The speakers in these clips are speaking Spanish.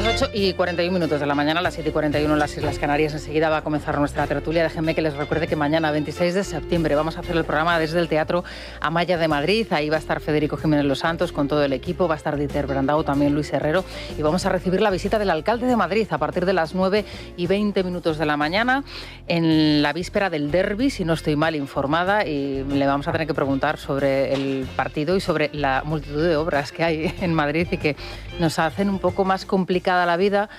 las 8:41 de la mañana, a las 7:41 en las Islas Canarias. Enseguida va a comenzar nuestra tertulia. Déjenme que les recuerde que mañana, 26 de septiembre, vamos a hacer el programa desde el Teatro Amaya de Madrid. Ahí va a estar Federico Jiménez Los Santos con todo el equipo, va a estar Dieter Brandau, también Luis Herrero, y vamos a recibir la visita del alcalde de Madrid a partir de las 9:20 de la mañana, en la víspera del derbi, si no estoy mal informada, y le vamos a tener que preguntar sobre el partido y sobre la multitud de obras que hay en Madrid y que nos hacen un poco más complicada la vida.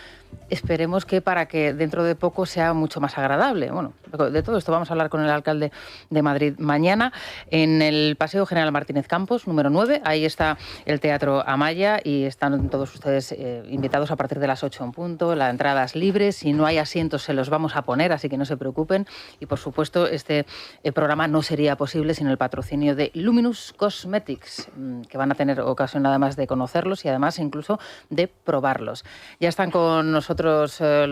Esperemos que para que dentro de poco sea mucho más agradable. Bueno, de todo esto vamos a hablar con el alcalde de Madrid mañana en el Paseo General Martínez Campos, número 9. Ahí está el Teatro Amaya y están todos ustedes invitados a partir de las 8 en punto. La entrada es libre. Si no hay asientos se los vamos a poner, así que no se preocupen. Y por supuesto este programa no sería posible sin el patrocinio de Luminous Cosmetics, que van a tener ocasión además de conocerlos y además incluso de probarlos. Ya están con nosotros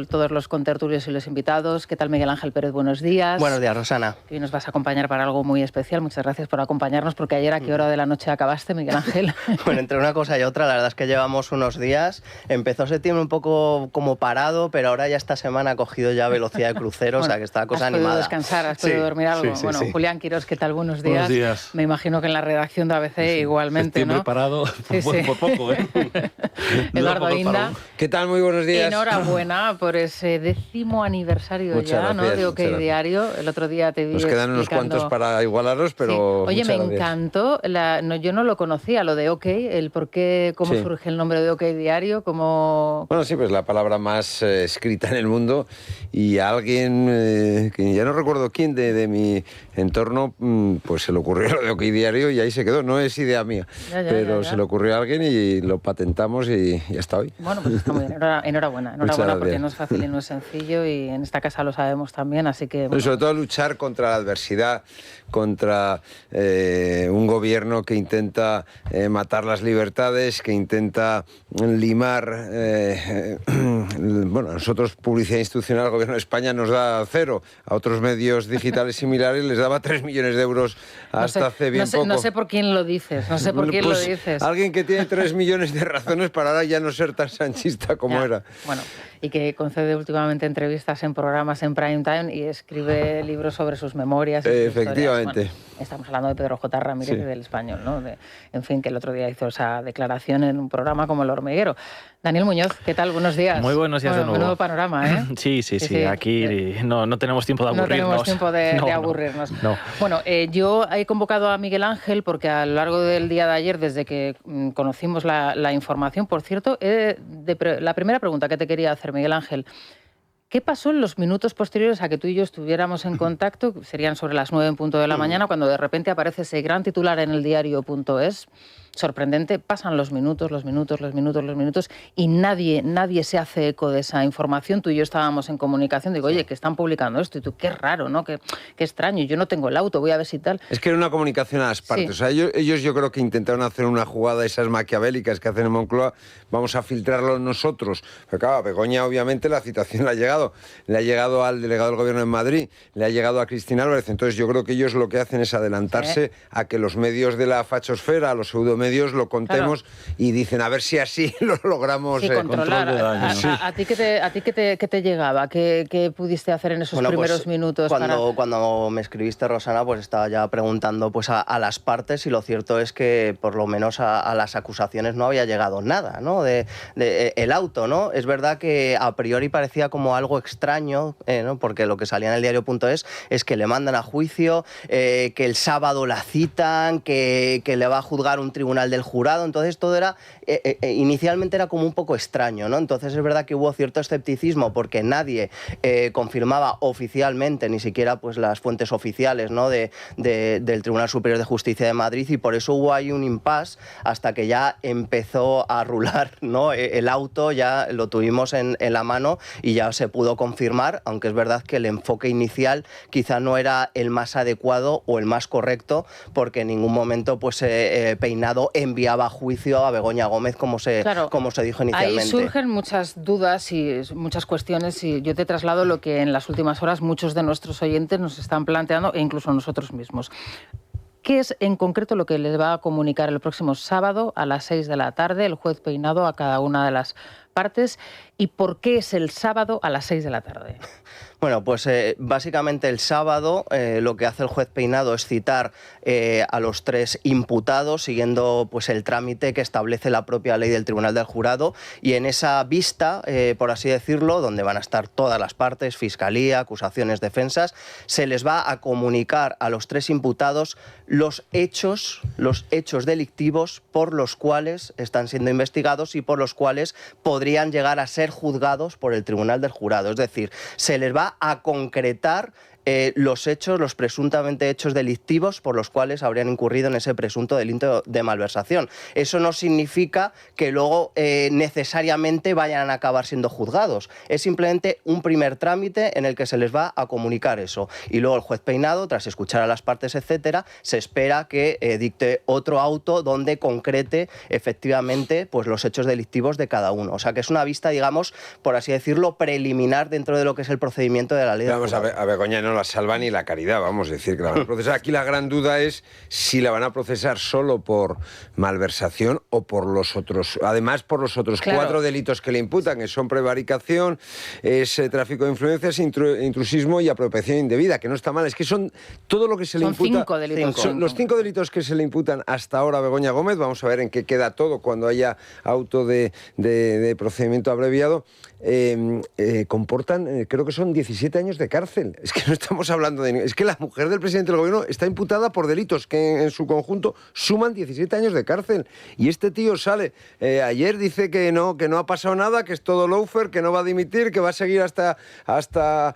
todos los contertulios y los invitados. ¿Qué tal, Miguel Ángel Pérez? Buenos días. Buenos días, Rosana. Hoy nos vas a acompañar para algo muy especial. Muchas gracias por acompañarnos, porque ayer ¿a qué hora de la noche acabaste, Miguel Ángel? Bueno, entre una cosa y otra, la verdad es que llevamos unos días. Empezó septiembre un poco como parado, pero ahora ya esta semana ha cogido ya velocidad de crucero, bueno, o sea que está la cosa animada. ¿Has podido descansar? ¿Has podido dormir algo? Sí, bueno, sí. Julián Quirós, ¿qué tal? Buenos días. Buenos días. Me imagino que en la redacción de ABC igualmente, septiembre ¿no? parado por poco, ¿eh? Eduardo Inda. ¿Qué tal? Muy buenos días. Enhorabuena por ese 10º aniversario. Muchas ya, gracias, ¿no? De OK Diario. El otro día te vi Nos quedan unos explicando... cuantos para igualaros, pero sí. Oye, me gracias. encantó. Yo no lo conocía, lo de OK, el por qué, cómo Sí. surge el nombre de OK Diario, cómo... Bueno, sí, pues la palabra más escrita en el mundo, y a alguien, que ya no recuerdo quién de mi entorno, pues se le ocurrió lo de OK Diario y ahí se quedó. No es idea mía, pero se le ocurrió a alguien y lo patentamos y hasta hoy. Bueno, pues está muy bien. Enhorabuena porque no es fácil y no es sencillo, y en esta casa lo sabemos también, así que... Bueno. Sobre todo luchar contra la adversidad, contra un gobierno que intenta matar las libertades, que intenta limar... bueno, a nosotros publicidad institucional, el gobierno de España nos da 0, a otros medios digitales similares les daba 3 millones de euros hasta hace bien poco. No sé por quién lo dices, no sé por quién pues lo dices. Alguien que tiene 3 millones de razones para ahora ya no ser tan sanchista como era. Bueno, y que concede últimamente entrevistas en programas en prime time y escribe libros sobre sus memorias. Y efectivamente. Bueno, estamos hablando de Pedro J. Ramírez, sí, y del Español, ¿no? En fin, que el otro día hizo esa declaración en un programa como El Hormiguero. Daniel Muñoz, ¿qué tal? Buenos días. Muy buenos días de nuevo. Nuevo panorama, ¿eh? Sí. Aquí no tenemos tiempo de aburrirnos. No tenemos tiempo de aburrirnos. No. Bueno, yo he convocado a Miguel Ángel porque a lo largo del día de ayer, desde que conocimos la información, por cierto, la primera pregunta que te quería hacer, Miguel Ángel, ¿qué pasó en los minutos posteriores a que tú y yo estuviéramos en contacto? Serían sobre las 9 en punto de la mañana, cuando de repente aparece ese gran titular en el diario.es. Sorprendente, pasan los minutos y nadie se hace eco de esa información. Tú y yo estábamos en comunicación, digo, oye, que están publicando esto, y tú, qué raro, ¿no? Qué extraño, yo no tengo el auto, voy a ver si tal. Es que era una comunicación a las partes. Sí. O sea, ellos yo creo que intentaron hacer una jugada, esas maquiavélicas que hacen en Moncloa, vamos a filtrarlo nosotros. Pero claro, a Begoña obviamente la citación le ha llegado al delegado del gobierno en Madrid, le ha llegado a Cristina Álvarez. Entonces yo creo que ellos lo que hacen es adelantarse a que los medios de la fachosfera, los pseudomedios, lo contemos, claro, y dicen a ver si así lo logramos controlar. ¿A ti qué te llegaba? ¿Qué pudiste hacer en esos primeros minutos? Cuando me escribiste, Rosana, pues estaba ya preguntando pues a las partes, y lo cierto es que por lo menos a las acusaciones no había llegado nada, ¿no? de el auto, ¿no? Es verdad que a priori parecía como algo extraño, ¿no? Porque lo que salía en el diario.es es que le mandan a juicio, que el sábado la citan, que le va a juzgar un tribunal del jurado. Entonces todo era inicialmente era como un poco extraño, ¿no? Entonces es verdad que hubo cierto escepticismo porque nadie confirmaba oficialmente, ni siquiera pues las fuentes oficiales, ¿no? del Tribunal Superior de Justicia de Madrid, y por eso hubo ahí un impasse hasta que ya empezó a rular, ¿no? El auto ya lo tuvimos en la mano y ya se pudo confirmar, aunque es verdad que el enfoque inicial quizá no era el más adecuado o el más correcto, porque en ningún momento pues Peinado enviaba a juicio a Begoña Gómez como se dijo inicialmente. Ahí surgen muchas dudas y muchas cuestiones, y yo te traslado lo que en las últimas horas muchos de nuestros oyentes nos están planteando, e incluso nosotros mismos. ¿Qué es en concreto lo que les va a comunicar el próximo sábado a las 6 de la tarde el juez Peinado a cada una de las partes y por qué es el sábado a las 6 de la tarde. Bueno, pues básicamente el sábado lo que hace el juez Peinado es citar a los 3 imputados siguiendo pues el trámite que establece la propia ley del Tribunal del Jurado, y en esa vista, por así decirlo, donde van a estar todas las partes, fiscalía, acusaciones, defensas, se les va a comunicar a los 3 imputados los hechos delictivos por los cuales están siendo investigados y por los cuales podrían llegar a ser juzgados por el Tribunal del Jurado. Es decir, se les va a concretar los presuntamente hechos delictivos por los cuales habrían incurrido en ese presunto delito de malversación. Eso no significa que luego necesariamente vayan a acabar siendo juzgados. Es simplemente un primer trámite en el que se les va a comunicar eso. Y luego el juez Peinado, tras escuchar a las partes, etcétera, se espera que dicte otro auto donde concrete efectivamente pues, los hechos delictivos de cada uno. O sea que es una vista, digamos, por así decirlo, preliminar dentro de lo que es el procedimiento de la ley. Vamos a ver, Begoña, no la salva ni la caridad, vamos a decir que la van a procesar. Aquí la gran duda es si la van a procesar solo por malversación o por los otros, además por los otros 4 delitos que le imputan, que son prevaricación, tráfico de influencias, intrusismo y apropiación indebida, que no está mal, es que son todo lo que se le imputa. Son 5 delitos. Son los 5 delitos que se le imputan hasta ahora a Begoña Gómez. Vamos a ver en qué queda todo cuando haya auto de procedimiento abreviado. Comportan, creo que son 17 años de cárcel. Es que no estamos hablando de... Es que la mujer del presidente del gobierno está imputada por delitos que en su conjunto suman 17 años de cárcel. Y este tío sale, ayer dice que no ha pasado nada, que es todo lawfare, que no va a dimitir, que va a seguir hasta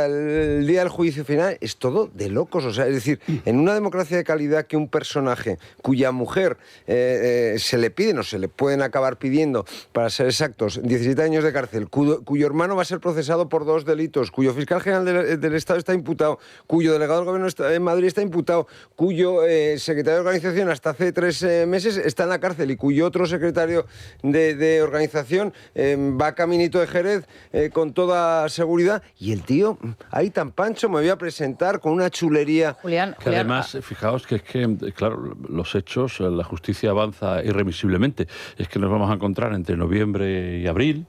el día del juicio final. Es todo de locos. O sea, es decir, en una democracia de calidad que un personaje cuya mujer se le piden o se le pueden acabar pidiendo, para ser exactos, 17 años de cárcel, cuyo hermano va a ser procesado por 2 delitos, cuyo fiscal general del Estado está imputado, cuyo delegado del gobierno en Madrid está imputado, cuyo secretario de organización hasta hace 3 meses está en la cárcel y cuyo otro secretario de organización va caminito de Jerez con toda seguridad, y el tío, ahí tan pancho, me voy a presentar con una chulería. Julián, además, fijaos que es que, claro, los hechos, la justicia avanza irremisiblemente. Es que nos vamos a encontrar entre noviembre y abril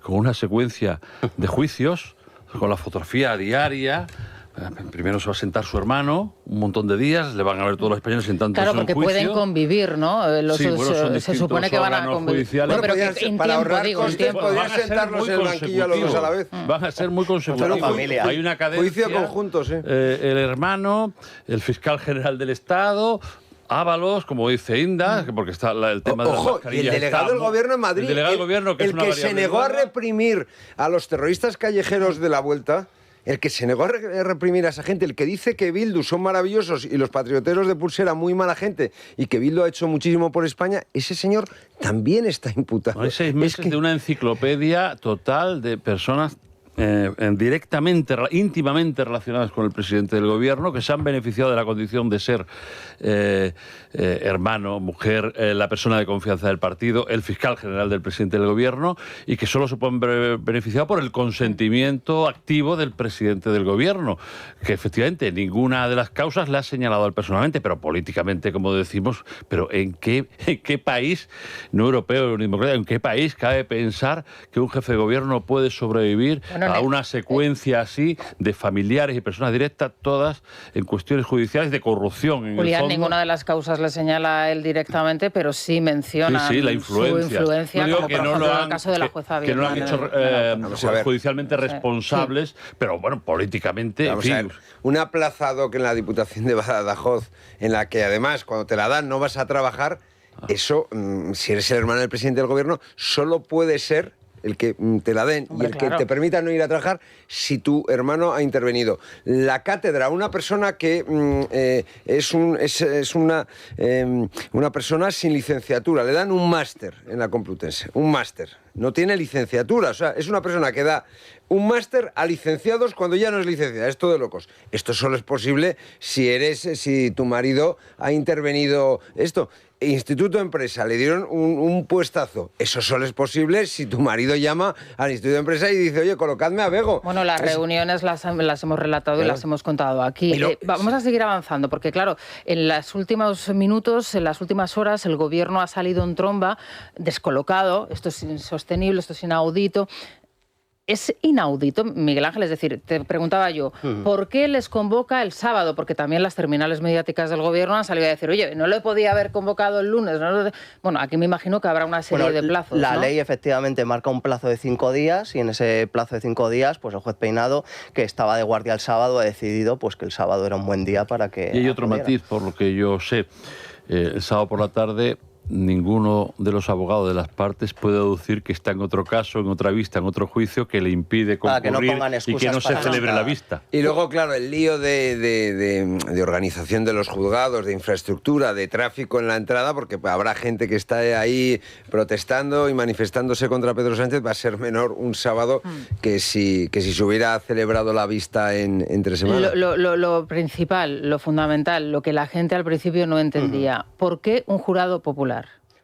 con una secuencia de juicios, con la fotografía diaria. Primero se va a sentar su hermano un montón de días, le van a ver todos los españoles sentándose en un juicio. Claro, porque pueden convivir, ¿no? Se supone que van a convivir. Bueno, pero que en para tiempo, ahorrar costes, podrían sentarlos en el banquillo a los 2 a la vez. Van a ser muy consecutivos. Hay una cadencia. Juicio conjunto, sí. El hermano, el fiscal general del Estado, Ábalos, como dice Inda, porque está el tema de las mascarillas. Y el delegado del gobierno en Madrid, el delegado del gobierno, que el que se negó a reprimir a los terroristas callejeros de la Vuelta, el que se negó a reprimir a esa gente, el que dice que Bildu son maravillosos y los patrioteros de Pulsera muy mala gente y que Bildu ha hecho muchísimo por España, ese señor también está imputado. Hay 6 meses de una enciclopedia total de personas directamente, íntimamente relacionadas con el presidente del gobierno, que se han beneficiado de la condición de ser hermano, mujer, la persona de confianza del partido, el fiscal general del presidente del gobierno, y que solo se pueden beneficiar por el consentimiento activo del presidente del gobierno, que efectivamente ninguna de las causas le ha señalado a él personalmente, pero políticamente, como decimos, pero ¿en qué país, no europeo ni democrático, en qué país cabe pensar que un jefe de gobierno puede sobrevivir a una secuencia así de familiares y personas directas, todas en cuestiones judiciales de corrupción? Julián, ninguna de las causas le señala a él directamente, pero sí menciona la influencia. Su influencia, no como que por no ejemplo lo han, el caso de la jueza que no lo han hecho judicialmente responsables, pero bueno, políticamente... Vamos a ver, un aplazado que en la Diputación de Badajoz, en la que además cuando te la dan no vas a trabajar, eso, si eres el hermano del presidente del gobierno, solo puede ser el que te la den. Hombre, y el que te permita no ir a trabajar si tu hermano ha intervenido. La cátedra, una persona que es una persona sin licenciatura, le dan un máster en la Complutense, un máster. No tiene licenciatura, o sea, es una persona que da un máster a licenciados cuando ya no es licenciada. Esto de locos. Esto solo es posible si tu marido ha intervenido esto. Instituto Empresa, le dieron un puestazo. Eso solo es posible si tu marido llama al Instituto Empresa y dice, oye, colocadme a Bego. Bueno, las reuniones las hemos relatado y las hemos contado aquí. Vamos a seguir avanzando, porque claro, en los últimos minutos, en las últimas horas, el gobierno ha salido en tromba, descolocado, esto es insostenible, esto es inaudito. Es inaudito, Miguel Ángel, es decir, te preguntaba yo, ¿por qué les convoca el sábado? Porque también las terminales mediáticas del gobierno han salido a decir, oye, no le podía haber convocado el lunes. ¿No? Bueno, aquí me imagino que habrá una serie de plazos. La ¿no? ley efectivamente marca un plazo de 5 días y en ese plazo de 5 días, pues el juez Peinado, que estaba de guardia el sábado, ha decidido pues que el sábado era un buen día para que... Y hay otro matiz, por lo que yo sé. El sábado por la tarde, ninguno de los abogados de las partes puede deducir que está en otro caso, en otra vista, en otro juicio que le impide concurrir que no pongan y que no se celebre la vista. Y luego, claro, el lío de organización de los juzgados, de infraestructura, de tráfico en la entrada, porque habrá gente que está ahí protestando y manifestándose contra Pedro Sánchez, va a ser menor un sábado que si se hubiera celebrado la vista entre semanas. Lo principal, lo fundamental, lo que la gente al principio no entendía, ¿por qué un jurado popular?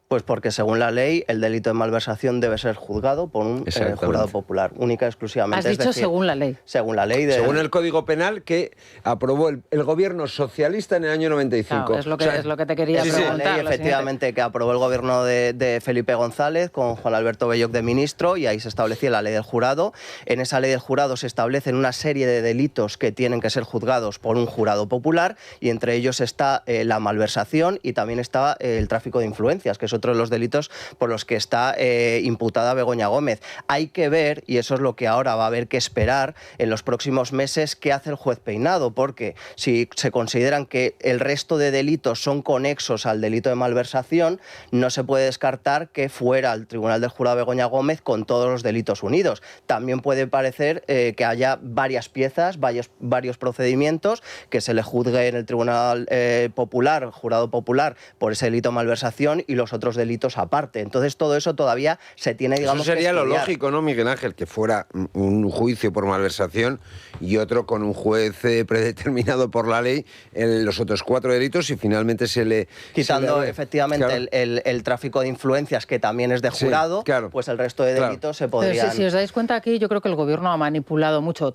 Pues porque según la ley el delito de malversación debe ser juzgado por un jurado popular, única y exclusivamente. Has dicho según la ley. Según la ley. Según el Código Penal que aprobó el gobierno socialista en el año 95. Claro, es lo que te quería preguntar. La ley efectivamente que aprobó el gobierno de Felipe González con Juan Alberto Belloc de ministro, y ahí se establecía la ley del jurado. En esa ley del jurado se establecen una serie de delitos que tienen que ser juzgados por un jurado popular, y entre ellos está la malversación y también está el tráfico de influencias, que es otro de los delitos por los que está imputada Begoña Gómez. Hay que ver, y eso es lo que ahora va a haber que esperar en los próximos meses, qué hace el juez Peinado, porque si se consideran que el resto de delitos son conexos al delito de malversación, no se puede descartar que fuera al Tribunal del Jurado Begoña Gómez con todos los delitos unidos. También puede parecer que haya varias piezas, varios procedimientos, que se le juzgue en el Tribunal Popular, Jurado Popular, por ese delito de malversación y los otros delitos aparte. Entonces todo eso todavía se tiene, digamos, eso sería que lo lógico, ¿no, Miguel Ángel? Que fuera un juicio por malversación y otro con un juez predeterminado por la ley en los otros 4 delitos, y finalmente quitando efectivamente el tráfico de influencias, que también es de jurado, pues el resto de delitos se podrían... Pero si os dais cuenta, aquí yo creo que el gobierno ha manipulado mucho,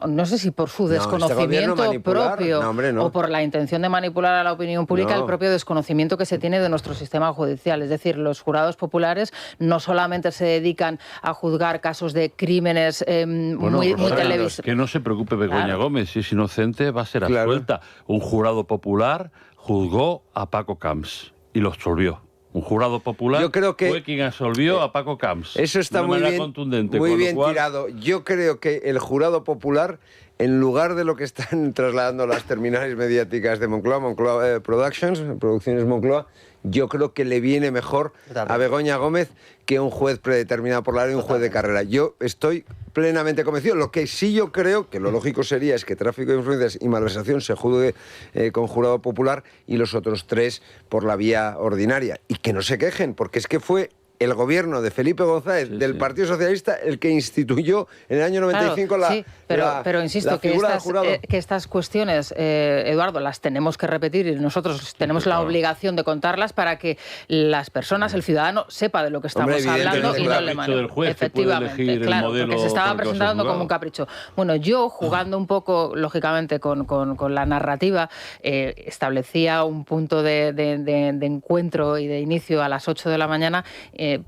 no sé si por su desconocimiento propio o por la intención de manipular a la opinión pública, el propio desconocimiento que se tiene de nuestro sistema judicial. Es decir, los jurados populares no solamente se dedican a juzgar casos de crímenes muy televisados. Que no se preocupe Begoña Gómez, si es inocente va a ser absuelta. Un jurado popular juzgó a Paco Camps y lo absolvió. Un jurado popular fue quien absolvió a Paco Camps. Eso está muy bien tirado. Yo creo que el jurado popular, en lugar de lo que están trasladando las terminales mediáticas de Moncloa Productions, Producciones Moncloa, yo creo que le viene mejor a Begoña Gómez que un juez predeterminado por la ley, un juez de carrera. Yo estoy plenamente convencido. Lo que sí yo creo que lo lógico sería es que tráfico de influencias y malversación se juzgue con jurado popular y los otros 3 por la vía ordinaria. Y que no se quejen, porque es que fue el gobierno de Felipe González del Partido Socialista el que instituyó en el año 95 pero insisto que estas cuestiones, Eduardo, las tenemos que repetir y nosotros tenemos la obligación de contarlas para que las personas, el ciudadano, sepa de lo que estamos hablando y no le manipule. Efectivamente, claro, porque se estaba presentando como un capricho. Bueno, yo, jugando un poco, lógicamente, con la narrativa, establecía un punto de encuentro y de inicio a las 8 de la mañana,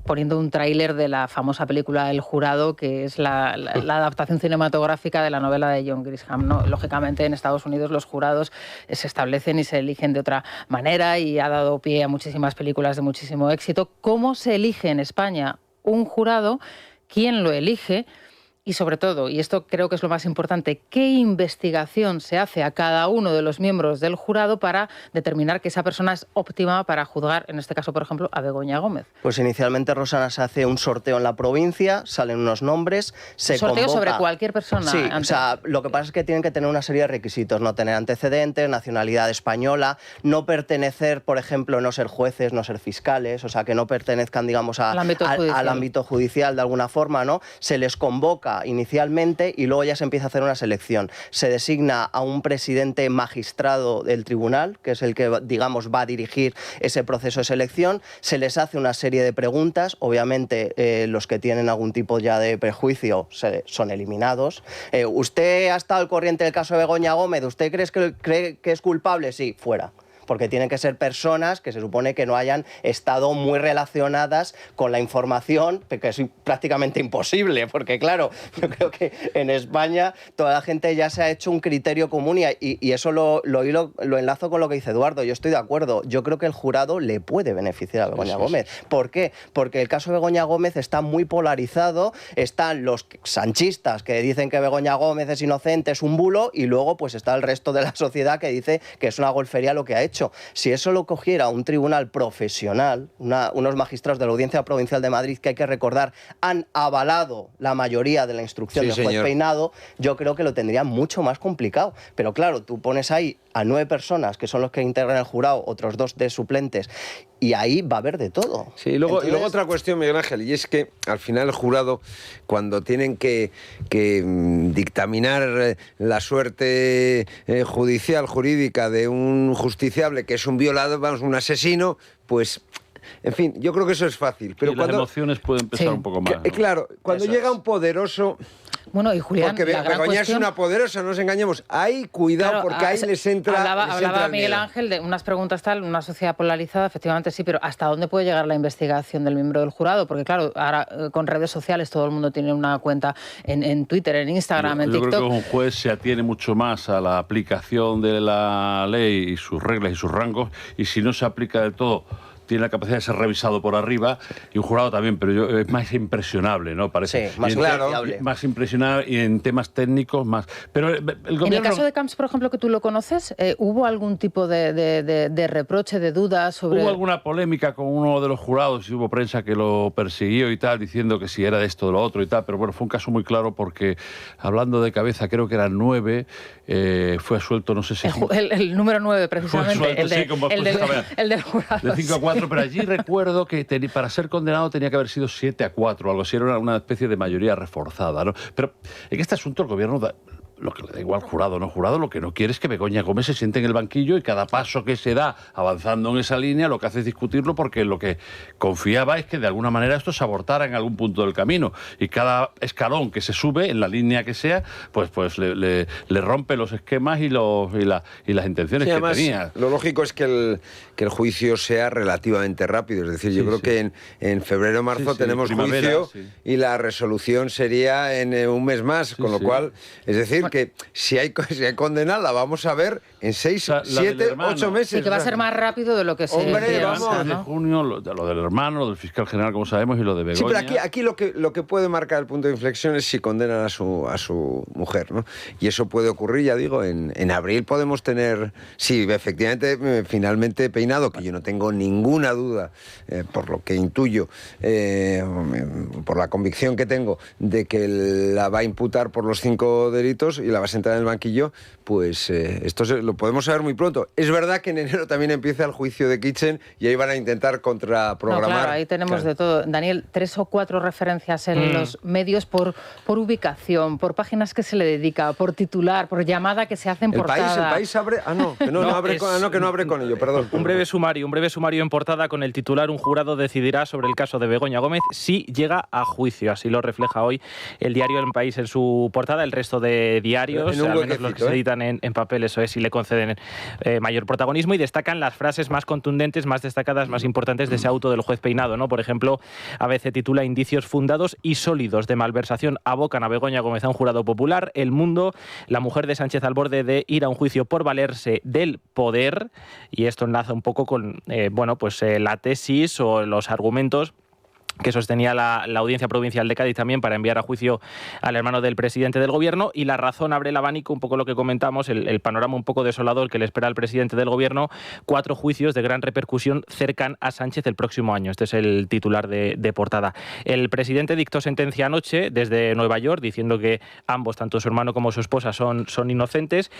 poniendo un tráiler de la famosa película El Jurado, que es la adaptación cinematográfica de la novela de John Grisham, ¿no? Lógicamente, en Estados Unidos los jurados se establecen y se eligen de otra manera, y ha dado pie a muchísimas películas de muchísimo éxito. ¿Cómo se elige en España un jurado? ¿Quién lo elige? Y sobre todo, y esto creo que es lo más importante, ¿qué investigación se hace a cada uno de los miembros del jurado para determinar que esa persona es óptima para juzgar, en este caso, por ejemplo, a Begoña Gómez? Pues inicialmente, Rosana, se hace un sorteo en la provincia, salen unos nombres, se sorteo convoca... sobre cualquier persona. Sí, o sea, lo que pasa es que tienen que tener una serie de requisitos, no tener antecedentes, nacionalidad española, no pertenecer, por ejemplo, no ser jueces, no ser fiscales, o sea, que no pertenezcan, digamos, al ámbito judicial de alguna forma, ¿no? Se les convoca convoca inicialmente y luego ya se empieza a hacer una selección. Se designa a un presidente magistrado del tribunal, que es el que, digamos, va a dirigir ese proceso de selección. Se les hace una serie de preguntas. Obviamente, los que tienen algún tipo ya de prejuicio son eliminados. ¿Usted ha estado al corriente del caso de Begoña Gómez? ¿Usted cree que es culpable? Sí, fuera. Porque tienen que ser personas que se supone que no hayan estado muy relacionadas con la información, que es prácticamente imposible, porque claro, yo creo que en España toda la gente ya se ha hecho un criterio común y eso lo enlazo con lo que dice Eduardo. Yo estoy de acuerdo, yo creo que el jurado le puede beneficiar a Begoña Gómez. ¿Por qué? Porque el caso de Begoña Gómez está muy polarizado, están los sanchistas que dicen que Begoña Gómez es inocente, es un bulo, y luego pues está el resto de la sociedad que dice que es una golfería lo que ha hecho. Si eso lo cogiera un tribunal profesional, unos magistrados de la Audiencia Provincial de Madrid, que hay que recordar, han avalado la mayoría de la instrucción del juez Peinado, yo creo que lo tendría mucho más complicado. Pero claro, tú pones ahí a 9 personas, que son los que integran el jurado, otros 2 de suplentes, y ahí va a haber de todo. Sí, y luego otra cuestión, Miguel Ángel, y es que al final el jurado, cuando tienen que dictaminar la suerte judicial, jurídica de un justiciable que es un violador, vamos, un asesino, pues... En fin, yo creo que eso es fácil. Pero las emociones pueden pesar un poco más, ¿no? Claro, cuando llega un poderoso... Bueno, y Julián, porque Begoña es una poderosa, no nos engañemos. Ahí, cuidado, claro, porque ahí les entra... Hablaba Miguel Ángel de unas preguntas tal, una sociedad polarizada, efectivamente sí, pero ¿hasta dónde puede llegar la investigación del miembro del jurado? Porque claro, ahora con redes sociales todo el mundo tiene una cuenta en Twitter, en Instagram, en TikTok. Yo creo que un juez se atiene mucho más a la aplicación de la ley y sus reglas y sus rangos, y si no se aplica del todo, tiene la capacidad de ser revisado por arriba, y un jurado también, pero es más impresionable, ¿no? Parece. Sí, más claro. Más impresionable, y en temas técnicos más. Pero el gobierno... En el caso de Camps, por ejemplo, que tú lo conoces, ¿hubo algún tipo de reproche, de duda sobre...? Hubo alguna polémica con uno de los jurados y hubo prensa que lo persiguió y tal, diciendo que si era de esto o de lo otro y tal, pero bueno, fue un caso muy claro porque, hablando de cabeza, creo que eran 9, fue suelto, no sé si... El número 9, precisamente, suelto, el del jurado. De 5-4, pero allí recuerdo que para ser condenado tenía que haber sido 7-4, algo así, era una especie de mayoría reforzada, ¿no? Pero en este asunto el gobierno lo que le da igual jurado o no jurado, lo que no quiere es que Begoña Gómez se siente en el banquillo, y cada paso que se da avanzando en esa línea lo que hace es discutirlo, porque lo que confiaba es que de alguna manera esto se abortara en algún punto del camino, y cada escalón que se sube en la línea que sea, pues le rompe los esquemas y las intenciones que tenía. Lo lógico es que el juicio sea relativamente rápido, es decir, yo creo que en febrero o marzo tenemos juicio y la resolución sería en un mes más, con lo cual, es decir, que si hay condena la vamos a ver en 6, 7, 8 meses. Sí, que va a ser más rápido de lo que se piensa, ¿no? De junio, lo del hermano, lo del fiscal general, como sabemos, y lo de Begoña. Sí, pero aquí lo que puede marcar el punto de inflexión es si condenan a su mujer, ¿no? Y eso puede ocurrir, ya digo, en abril podemos tener, si efectivamente, finalmente Peinado, que yo no tengo ninguna duda, por lo que intuyo, por la convicción que tengo, de que la va a imputar por los 5 delitos y la va a sentar en el banquillo, pues esto lo podemos saber muy pronto. Es verdad que en enero también empieza el juicio de Kitchen y ahí van a intentar contraprogramar. No, claro, ahí tenemos de todo. Daniel, 3 o 4 referencias en los medios por ubicación, por páginas que se le dedica, por titular, por llamada que se hace en portada. El país abre... que no abre con ello, perdón. Un breve sumario en portada con el titular: un jurado decidirá sobre el caso de Begoña Gómez si llega a juicio. Así lo refleja hoy el diario El País en su portada. El resto de diarios, al menos los que se editan en papel, eso es, y le conceden mayor protagonismo, y destacan las frases más contundentes, más destacadas, más importantes de ese auto del juez Peinado, ¿no? Por ejemplo, ABC titula: indicios fundados y sólidos de malversación abocan a Begoña Gómez a un jurado popular. El Mundo: la mujer de Sánchez al borde de ir a un juicio por valerse del poder, y esto enlaza un poco con la tesis o los argumentos que sostenía la Audiencia Provincial de Cádiz también para enviar a juicio al hermano del presidente del Gobierno. Y La Razón abre el abanico, un poco lo que comentamos, el panorama un poco desolador que le espera al presidente del Gobierno. 4 juicios de gran repercusión cercan a Sánchez el próximo año. Este es el titular de portada. El presidente dictó sentencia anoche desde Nueva York, diciendo que ambos, tanto su hermano como su esposa, son inocentes.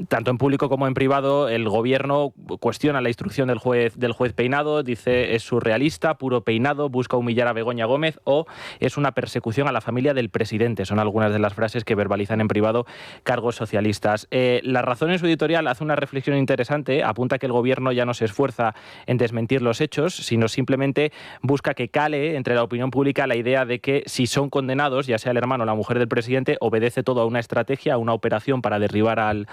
Tanto en público como en privado, el Gobierno cuestiona la instrucción del juez Peinado, dice es surrealista, puro peinado, Estado, busca humillar a Begoña Gómez o es una persecución a la familia del presidente. Son algunas de las frases que verbalizan en privado cargos socialistas. La Razón en su editorial hace una reflexión interesante, apunta que el gobierno ya no se esfuerza en desmentir los hechos, sino simplemente busca que cale entre la opinión pública la idea de que si son condenados, ya sea el hermano o la mujer del presidente, obedece todo a una estrategia, a una operación para derribar al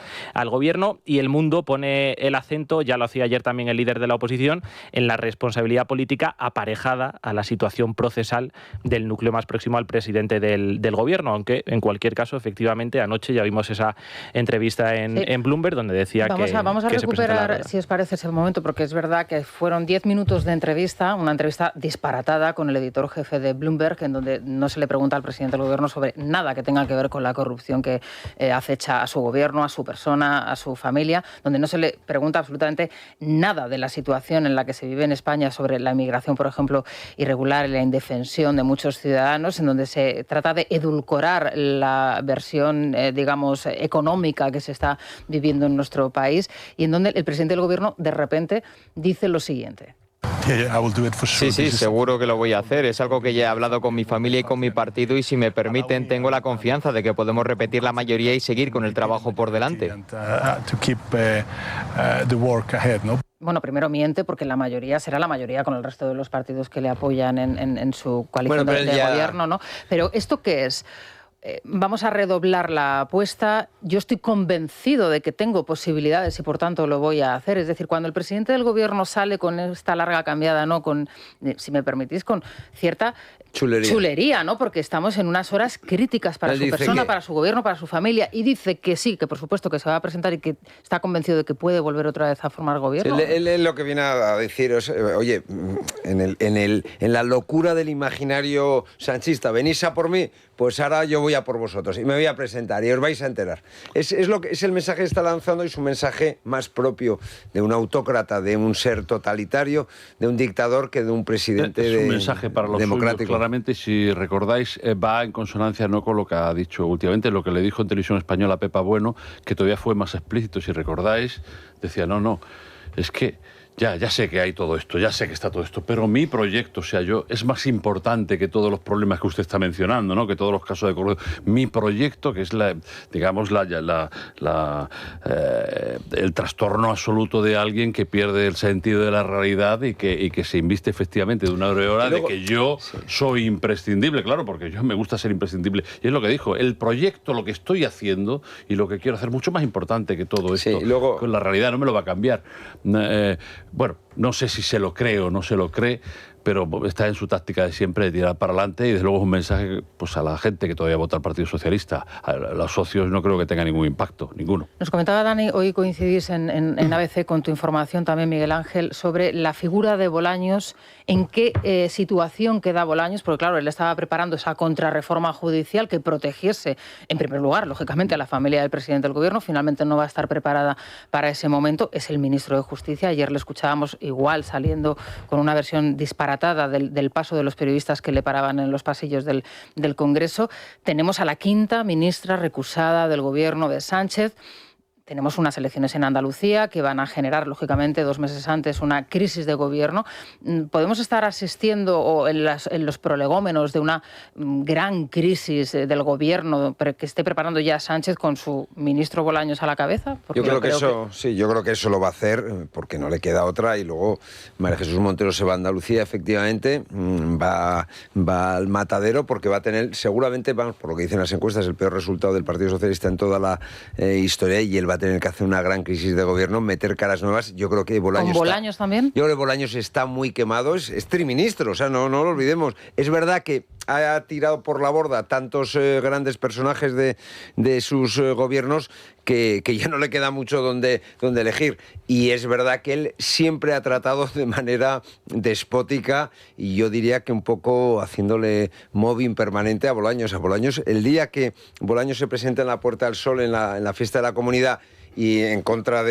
gobierno, y El Mundo pone el acento, ya lo hacía ayer también el líder de la oposición, en la responsabilidad política aparejada a la situación procesal del núcleo más próximo al presidente del gobierno, aunque en cualquier caso, efectivamente, anoche ya vimos esa entrevista en Bloomberg donde decía vamos a recuperar, si os parece, ese momento, porque es verdad que fueron 10 minutos de entrevista, una entrevista disparatada con el editor jefe de Bloomberg, en donde no se le pregunta al presidente del gobierno sobre nada que tenga que ver con la corrupción que acecha a su gobierno, a su persona, a su familia, donde no se le pregunta absolutamente nada de la situación en la que se vive en España sobre la inmigración, por ejemplo, irregular y la indefensión de muchos ciudadanos, en donde se trata de edulcorar la versión, digamos, económica que se está viviendo en nuestro país, y en donde el presidente del gobierno de repente dice lo siguiente. Sí, seguro que lo voy a hacer. Es algo que ya he hablado con mi familia y con mi partido, y si me permiten, tengo la confianza de que podemos repetir la mayoría y seguir con el trabajo por delante. Bueno, primero miente, porque la mayoría será la mayoría con el resto de los partidos que le apoyan en su coalición de gobierno, ¿no? Pero ¿esto qué es? Vamos a redoblar la apuesta. Yo estoy convencido de que tengo posibilidades y por tanto lo voy a hacer. Es decir, cuando el presidente del gobierno sale con esta larga cambiada, ¿no? Con, si me permitís, con cierta chulería, ¿no? Porque estamos en unas horas críticas para su persona, para su gobierno, para su familia, y dice que sí, que por supuesto que se va a presentar y que está convencido de que puede volver otra vez a formar gobierno. Sí, él lo que viene a deciros, oye, en la locura del imaginario sanchista, venís a por mí, pues ahora yo voy a por vosotros y me voy a presentar y os vais a enterar. Es el mensaje que está lanzando, y es un mensaje más propio de un autócrata, de un ser totalitario, de un dictador, que de un presidente es un mensaje para los democrático. Suyos, claramente, si recordáis, va en consonancia no con lo que ha dicho últimamente, lo que le dijo en Televisión Española Pepa Bueno, que todavía fue más explícito. Si recordáis, decía, no, es que ya sé que hay todo esto, ya sé que está todo esto, pero mi proyecto, o sea, es más importante que todos los problemas que usted está mencionando, ¿no? Que todos los casos de corrupción. Mi proyecto, que es el trastorno absoluto de alguien que pierde el sentido de la realidad y que se inviste efectivamente de una aureola de que yo soy imprescindible, claro, porque yo me gusta ser imprescindible. Y es lo que dijo, el proyecto, lo que estoy haciendo y lo que quiero hacer, mucho más importante que todo esto. Sí, luego, con la realidad no me lo va a cambiar. Bueno, no sé si se lo cree o no se lo cree, pero está en su táctica de siempre de tirar para adelante, y desde luego es un mensaje pues a la gente que todavía vota al Partido Socialista. A los socios no creo que tenga ningún impacto, ninguno. Nos comentaba Dani, hoy coincidís en ABC con tu información también, Miguel Ángel, sobre la figura de Bolaños. ¿En qué situación queda Bolaños? Porque claro, él estaba preparando esa contrarreforma judicial que protegiese, en primer lugar, lógicamente, a la familia del presidente del gobierno. Finalmente no va a estar preparada para ese momento. Es el ministro de Justicia. Ayer le escuchábamos igual saliendo con una versión disparatada del paso de los periodistas que le paraban en los pasillos del Congreso. Tenemos a la quinta ministra recusada del gobierno de Sánchez. Tenemos unas elecciones en Andalucía que van a generar, lógicamente, 2 meses antes una crisis de gobierno. ¿Podemos estar asistiendo en los prolegómenos de una gran crisis del gobierno que esté preparando ya Sánchez con su ministro Bolaños a la cabeza? Yo creo que eso lo va a hacer, porque no le queda otra. Y luego María Jesús Montero se va a Andalucía, efectivamente, va al matadero, porque va a tener, seguramente, vamos, por lo que dicen las encuestas, el peor resultado del Partido Socialista en toda la historia, y él va a tener que hacer una gran crisis de gobierno, meter caras nuevas. Yo creo que Bolaños... ¿Con Bolaños también? Yo creo que Bolaños está muy quemado, es triministro, o sea, no lo olvidemos. Es verdad que ha tirado por la borda tantos grandes personajes de sus gobiernos que ya no le queda mucho donde elegir. Y es verdad que él siempre ha tratado de manera despótica, y yo diría que un poco haciéndole mobbing permanente a Bolaños. El día que Bolaños se presenta en la Puerta del Sol, en la fiesta de la Comunidad, y en contra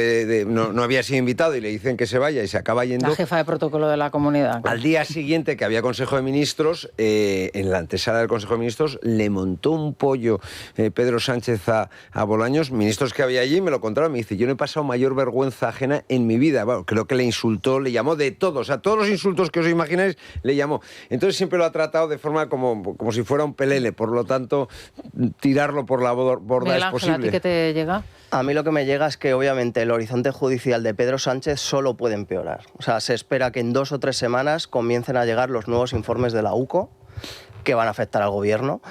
no había sido invitado y le dicen que se vaya y se acaba yendo. La jefa de protocolo de la comunidad. Al día siguiente que había Consejo de Ministros, en la antesala del Consejo de Ministros, le montó un pollo Pedro Sánchez a Bolaños, ministros que había allí, me lo contaron, me dice, yo no he pasado mayor vergüenza ajena en mi vida. Bueno, creo que le insultó, le llamó de todo, o sea, todos los insultos que os imagináis le llamó. Entonces siempre lo ha tratado de forma como si fuera un pelele, por lo tanto, tirarlo por la borda Miguel es Ángel, posible. ¿a ti qué te llega? A mí lo que me llega es que obviamente el horizonte judicial de Pedro Sánchez solo puede empeorar. O sea, se espera que en 2 o 3 semanas comiencen a llegar los nuevos informes de la UCO que van a afectar al gobierno.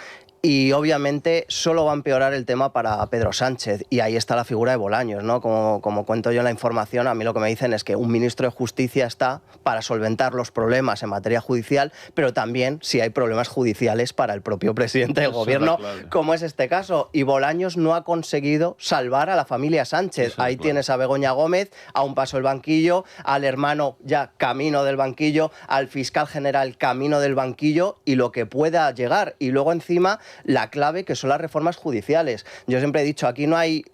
Y obviamente solo va a empeorar el tema para Pedro Sánchez. Y ahí está la figura de Bolaños, ¿no? Como cuento yo en la información, a mí lo que me dicen es que un ministro de Justicia está para solventar los problemas en materia judicial, pero también si hay problemas judiciales para el propio presidente del gobierno, como es este caso. Y Bolaños no ha conseguido salvar a la familia Sánchez. Ahí tienes a Begoña Gómez, a un paso del banquillo, al hermano ya camino del banquillo, al fiscal general camino del banquillo y lo que pueda llegar. Y luego encima la clave que son las reformas judiciales. Yo siempre he dicho, aquí no hay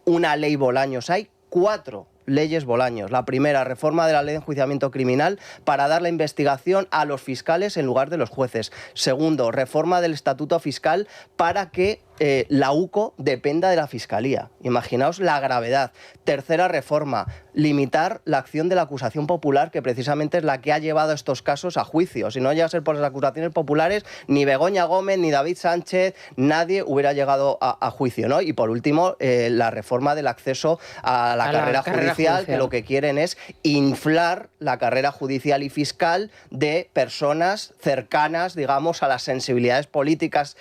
una ley Bolaños, hay 4 leyes Bolaños. La primera, reforma de la ley de enjuiciamiento criminal para dar la investigación a los fiscales en lugar de los jueces. Segundo, reforma del estatuto fiscal para que la UCO dependa de la Fiscalía. Imaginaos la gravedad. Tercera reforma, limitar la acción de la acusación popular, que precisamente es la que ha llevado estos casos a juicio. Si no llega a ser por las acusaciones populares, ni Begoña Gómez, ni David Sánchez, nadie hubiera llegado a juicio, ¿no? Y por último, la reforma del acceso a la carrera judicial, que lo que quieren es inflar la carrera judicial y fiscal de personas cercanas, digamos, a las sensibilidades políticas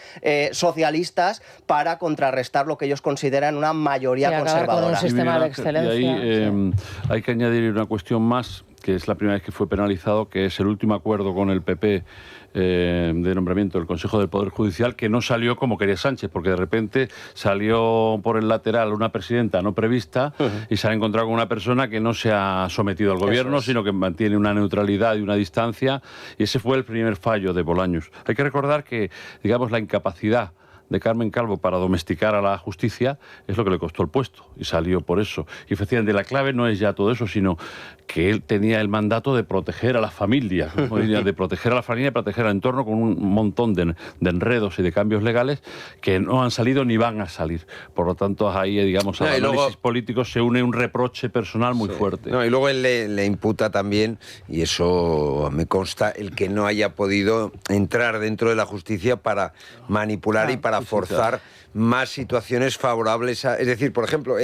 socialistas, para contrarrestar lo que ellos consideran una mayoría conservadora. Con un sistema de excelencia. Y ahí hay que añadir una cuestión más, que es la primera vez que fue penalizado, que es el último acuerdo con el PP de nombramiento del Consejo del Poder Judicial, que no salió como quería Sánchez, porque de repente salió por el lateral una presidenta no prevista y se ha encontrado con una persona que no se ha sometido al gobierno, sino que mantiene una neutralidad y una distancia, y ese fue el primer fallo de Bolaños. Hay que recordar que, digamos, la incapacidad de Carmen Calvo para domesticar a la justicia es lo que le costó el puesto y salió por eso. Y efectivamente la clave no es ya todo eso, sino que él tenía el mandato de proteger a la familia, de proteger a la familia y proteger al entorno con un montón de enredos y de cambios legales que no han salido ni van a salir. Por lo tanto, ahí, digamos, al análisis político se une un reproche personal muy fuerte. No, y luego él le imputa también, y eso me consta, el que no haya podido entrar dentro de la justicia para manipular y para forzar más situaciones favorables a... Es decir, por ejemplo,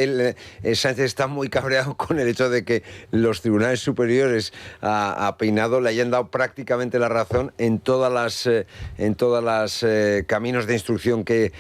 Sánchez está muy cabreado con el hecho de que los tribunales superiores a Peinado le hayan dado prácticamente la razón en todas las caminos de instrucción que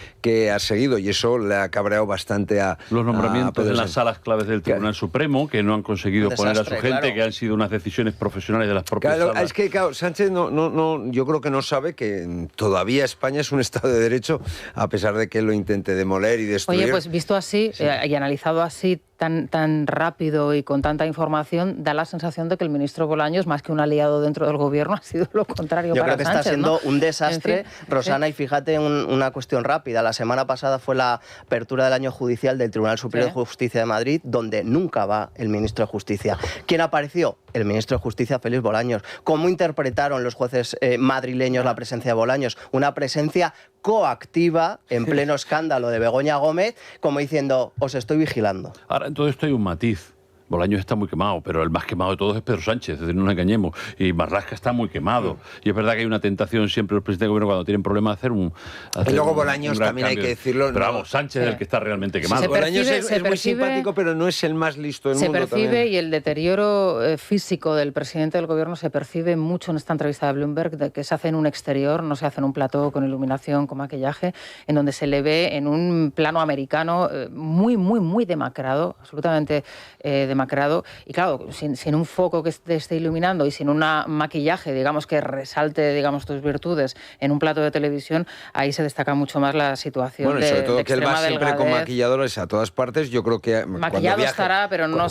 ha seguido, y eso le ha cabreado bastante a los nombramientos en las salas claves del Tribunal Supremo, que no han conseguido poner a su gente, que han sido unas decisiones profesionales de las propias salas. Es que, claro, Sánchez yo creo que no sabe que todavía España es un Estado de Derecho, a pesar de que lo intente demoler y destruir. Oye, pues visto así y analizado así tan rápido y con tanta información, da la sensación de que el ministro Bolaños, más que un aliado dentro del gobierno, ha sido lo contrario para Sánchez. Yo creo que está siendo un desastre, en fin, Rosana, y fíjate una cuestión rápida. La semana pasada fue la apertura del año judicial del Tribunal Superior de Justicia de Madrid, donde nunca va el ministro de Justicia. ¿Quién apareció? El ministro de Justicia, Félix Bolaños. ¿Cómo interpretaron los jueces madrileños la presencia de Bolaños? Una presencia coactiva en pleno escándalo de Begoña Gómez, como diciendo, os estoy vigilando. Ahora, en todo esto hay un matiz. Bolaños está muy quemado, pero el más quemado de todos es Pedro Sánchez, es decir, no nos engañemos. Y Marlaska está muy quemado. Y es verdad que hay una tentación siempre los presidentes de gobierno cuando tienen problemas de hacer un... Y luego Bolaños también cambio. Hay que decirlo. Pero vamos, Sánchez es el que está realmente quemado. Bolaños es muy simpático, pero no es el más listo del mundo. Se percibe, también. y el deterioro físico del presidente del gobierno se percibe mucho en esta entrevista de Bloomberg, de que se hace en un exterior, no se hace en un plató con iluminación, con maquillaje, en donde se le ve en un plano americano muy demacrado, absolutamente demacrado. Y claro, sin un foco que te esté iluminando y sin un maquillaje, digamos, que resalte, digamos, tus virtudes en un plato de televisión, ahí se destaca mucho más la situación. Bueno, y sobre todo que él va siempre con maquilladores a todas partes. Yo creo que maquillado estará, pero no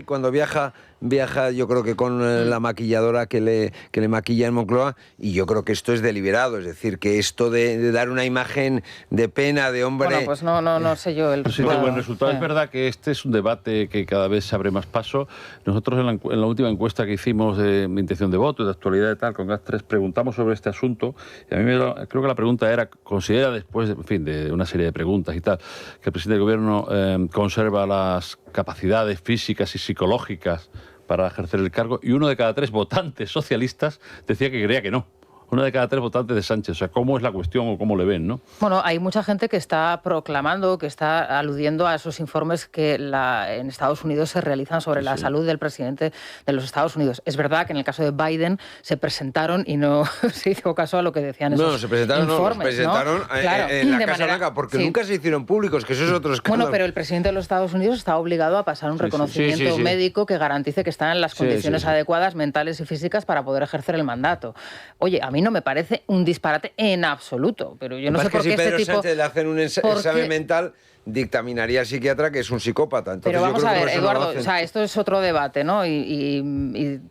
cuando viaja viaja yo creo que con la maquilladora que le maquilla en Moncloa, y yo creo que esto es deliberado, es decir, que esto de dar una imagen de pena, de hombre... Bueno, pues no sé yo el resultado. Sí, bueno, el resultado es verdad que este es un debate que cada vez se abre más paso. Nosotros en la última encuesta que hicimos de intención de voto, de actualidad y tal, con GAS3, preguntamos sobre este asunto, y a mí creo que la pregunta era, ¿considera después, en fin, de una serie de preguntas y tal, que el presidente del gobierno conserva las capacidades físicas y psicológicas para ejercer el cargo? Y 1 de cada 3 votantes socialistas decía que creía que no. 1 de cada 3 votantes de Sánchez. O sea, ¿cómo es la cuestión o cómo le ven, no? Bueno, hay mucha gente que está proclamando, que está aludiendo a esos informes que en Estados Unidos se realizan sobre la salud del presidente de los Estados Unidos. Es verdad que en el caso de Biden se presentaron y no se hizo caso a lo que decían esos informes. Los presentaron claro, en la Casa Blanca, porque nunca se hicieron públicos, que eso es otro escándalo. Bueno, pero el presidente de los Estados Unidos está obligado a pasar un reconocimiento médico que garantice que están en las condiciones adecuadas, mentales y físicas, para poder ejercer el mandato. Oye, a mí no me parece un disparate en absoluto, pero yo no sé por qué este tipo... Si Pedro Sánchez le hacen un examen mental, dictaminaría al psiquiatra que es un psicópata. Entonces, pero vamos a ver, Eduardo, o sea, esto es otro debate, ¿no? Y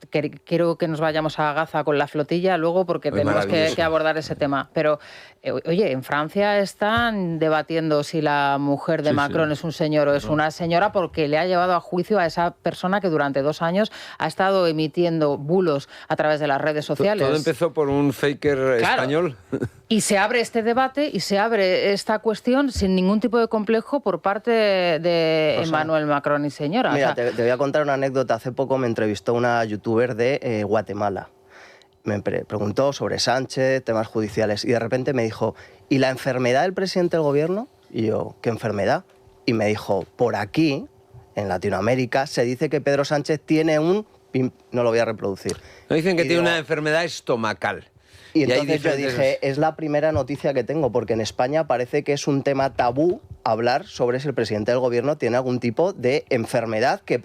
quiero que nos vayamos a Gaza con la flotilla luego, porque tenemos que abordar ese tema. Pero, oye, en Francia están debatiendo si la mujer de Macron es un señor o es una señora, porque le ha llevado a juicio a esa persona que durante 2 años ha estado emitiendo bulos a través de las redes sociales. Todo empezó por un faker español. Y se abre este debate y se abre esta cuestión sin ningún tipo de complejo por parte de Emmanuel Macron y señora. Mira, te voy a contar una anécdota. Hace poco me entrevistó una youtuber de Guatemala. Me preguntó sobre Sánchez, temas judiciales, y de repente me dijo, ¿y la enfermedad del presidente del gobierno? Y yo, ¿qué enfermedad? Y me dijo, por aquí, en Latinoamérica, se dice que Pedro Sánchez tiene un... No lo voy a reproducir. No, dicen que tiene una enfermedad estomacal. Y entonces yo dije, es la primera noticia que tengo, porque en España parece que es un tema tabú hablar sobre si el presidente del gobierno tiene algún tipo de enfermedad, que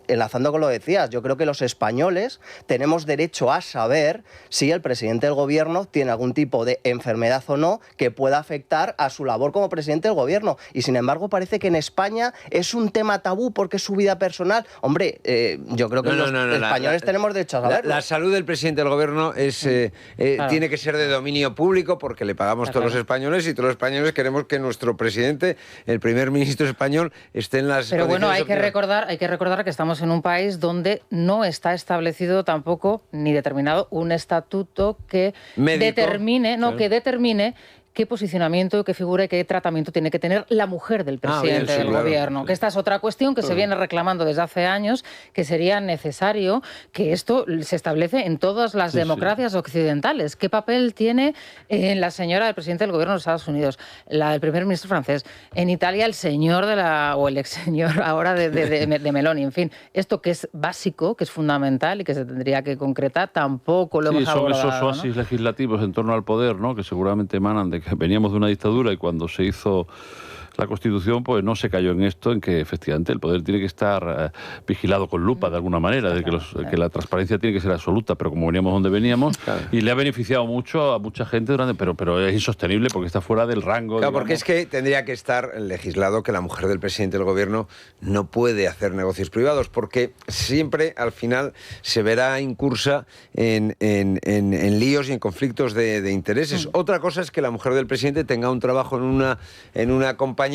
enlazando con lo que decías, yo creo que los españoles tenemos derecho a saber si el presidente del gobierno tiene algún tipo de enfermedad o no que pueda afectar a su labor como presidente del gobierno. Y sin embargo parece que en España es un tema tabú porque es su vida personal. Hombre, yo creo que los españoles tenemos derecho a saberlo. La salud del presidente del gobierno tiene que ser de dominio público, porque le pagamos todos los españoles, y todos los españoles queremos que nuestro presidente, el primer ministro español, esté en las Pero bueno, hay que recordar que estamos en un país donde no está establecido tampoco ni determinado un estatuto que determine qué posicionamiento, qué figura y qué tratamiento tiene que tener la mujer del presidente del gobierno. Que esta es otra cuestión que se viene reclamando desde hace años, que sería necesario que esto se establece en todas las democracias occidentales. ¿Qué papel tiene la señora del presidente del gobierno de los Estados Unidos, la del primer ministro francés? En Italia, el señor o el ex señor ahora de Meloni. En fin, esto que es básico, que es fundamental y que se tendría que concretar, tampoco lo hemos abordado. Son esos oasis legislativos en torno al poder, ¿no?, que seguramente emanan de que veníamos de una dictadura, y cuando se hizo la Constitución, pues no se cayó en esto, en que efectivamente el poder tiene que estar vigilado con lupa de alguna manera, de que la transparencia tiene que ser absoluta, pero como veníamos donde veníamos, y le ha beneficiado mucho a mucha gente pero es insostenible porque está fuera del rango. Claro, porque es que tendría que estar legislado que la mujer del presidente del gobierno no puede hacer negocios privados, porque siempre al final se verá incursa en líos y en conflictos de intereses. Otra cosa es que la mujer del presidente tenga un trabajo en una compañía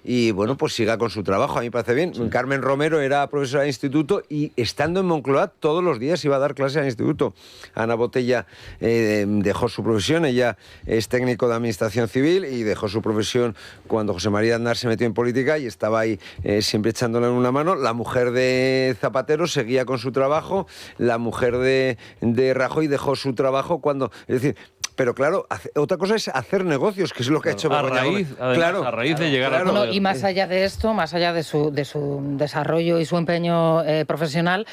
y, bueno, pues siga con su trabajo. A mí me parece bien. Carmen Romero era profesora de instituto y, estando en Moncloa, todos los días iba a dar clase al instituto. Ana Botella dejó su profesión. Ella es técnico de administración civil y dejó su profesión cuando José María Aznar se metió en política, y estaba ahí siempre echándole una mano. La mujer de Zapatero seguía con su trabajo. La mujer de Rajoy dejó su trabajo cuando... Es decir, pero claro, otra cosa es hacer negocios, que es lo que ha hecho Begoña Gómez. A raíz de llegar al poder. Y más allá de esto, más allá de su desarrollo y su empeño profesional,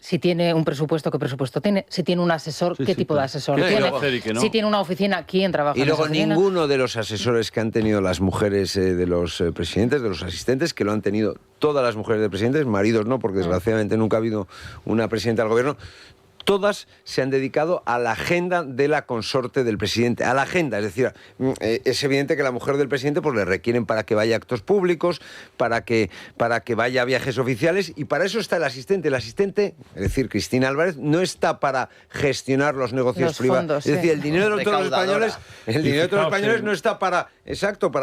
si tiene un presupuesto, ¿qué presupuesto tiene? Si tiene un asesor, ¿qué tipo de asesor tiene? Si tiene una oficina, ¿quién trabaja en esa oficina? Y luego ninguno de los asesores que han tenido las mujeres de los presidentes, de los asistentes, que lo han tenido todas las mujeres de presidentes, maridos no, porque desgraciadamente nunca ha habido una presidenta del gobierno, todas se han dedicado a la agenda de la consorte del presidente, a la agenda, es decir, es evidente que la mujer del presidente pues le requieren para que vaya a actos públicos, para que vaya a viajes oficiales, y para eso está el asistente. El asistente, es decir, Cristina Álvarez, no está para gestionar los negocios privados. Fondos, es decir, el dinero de todos los españoles no está para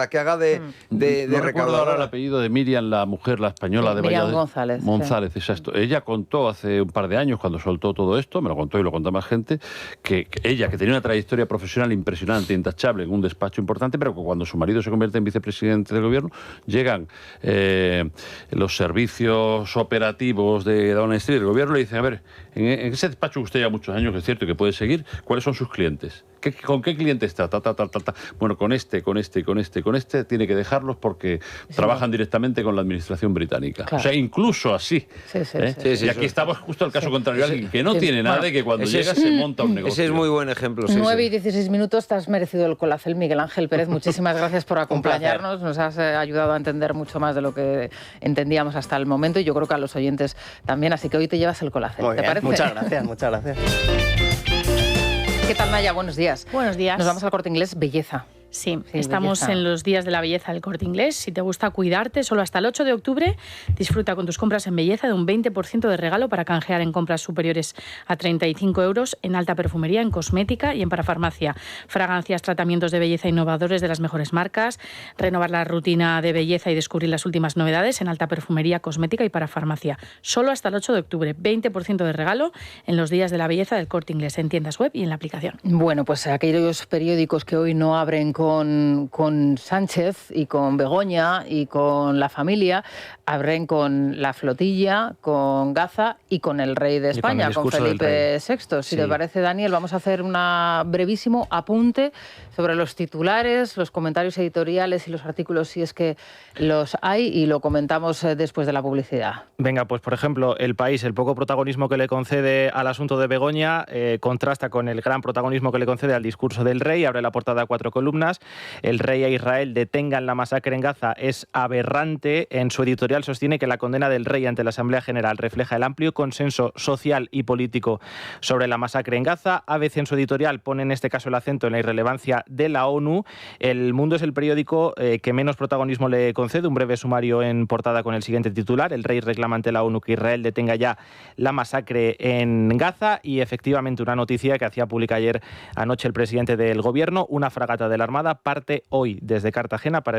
que haga de recaudadora. Recuerdo ahora el apellido de Miriam, la mujer, la española de Miriam Valladolid. González, exacto. Ella contó hace un par de años, cuando soltó todo esto, me lo contó y lo contó más gente, que ella, que tenía una trayectoria profesional impresionante, intachable, en un despacho importante, pero que cuando su marido se convierte en vicepresidente del gobierno, llegan los servicios operativos de Downing Street del gobierno y le dicen, a ver, en ese despacho que usted lleva muchos años, que es cierto y que puede seguir, ¿cuáles son sus clientes? ¿Con qué cliente está? Bueno, con este tiene que dejarlos porque trabajan directamente con la administración británica. Claro. O sea, incluso así. Y aquí estamos justo al caso contrario, alguien que no tiene nada y que cuando llega se monta un negocio. Ese es muy buen ejemplo. 9 y 16 minutos, te has merecido el colacel, Miguel Ángel Pérez. Muchísimas gracias por acompañarnos. Nos has ayudado a entender mucho más de lo que entendíamos hasta el momento y yo creo que a los oyentes también. Así que hoy te llevas el colacel. ¿Te parece? Muchas gracias. ¿Qué tal, Naya? Buenos días. Buenos días. Nos vamos al Corte Inglés Belleza. Sí, estamos en los días de la belleza del Corte Inglés. Si te gusta cuidarte, solo hasta el 8 de octubre disfruta con tus compras en belleza de un 20% de regalo para canjear en compras superiores a 35 euros en alta perfumería, en cosmética y en parafarmacia. Fragancias, tratamientos de belleza innovadores de las mejores marcas, renovar la rutina de belleza y descubrir las últimas novedades en alta perfumería, cosmética y parafarmacia. Solo hasta el 8 de octubre, 20% de regalo en los días de la belleza del Corte Inglés, en tiendas web y en la aplicación. Bueno, pues aquellos periódicos que hoy no abren con Sánchez y con Begoña y con la familia, abren con la flotilla, con Gaza y con el rey de España, con Felipe VI. Si te parece, Daniel, vamos a hacer un brevísimo apunte sobre los titulares, los comentarios editoriales y los artículos, si es que los hay, y lo comentamos después de la publicidad. Venga, pues por ejemplo, El País, el poco protagonismo que le concede al asunto de Begoña contrasta con el gran protagonismo que le concede al discurso del rey. Abre la portada a 4 columnas. El rey a Israel: detengan la masacre en Gaza, es aberrante. En su editorial sostiene que la condena del rey ante la Asamblea General refleja el amplio consenso social y político sobre la masacre en Gaza. ABC en su editorial pone en este caso el acento en la irrelevancia de la ONU. El Mundo es el periódico que menos protagonismo le concede. Un breve sumario en portada con el siguiente titular: el rey reclama ante la ONU que Israel detenga ya la masacre en Gaza. Y efectivamente una noticia que hacía pública ayer anoche el presidente del gobierno: una fragata de la Armada parte hoy desde Cartagena para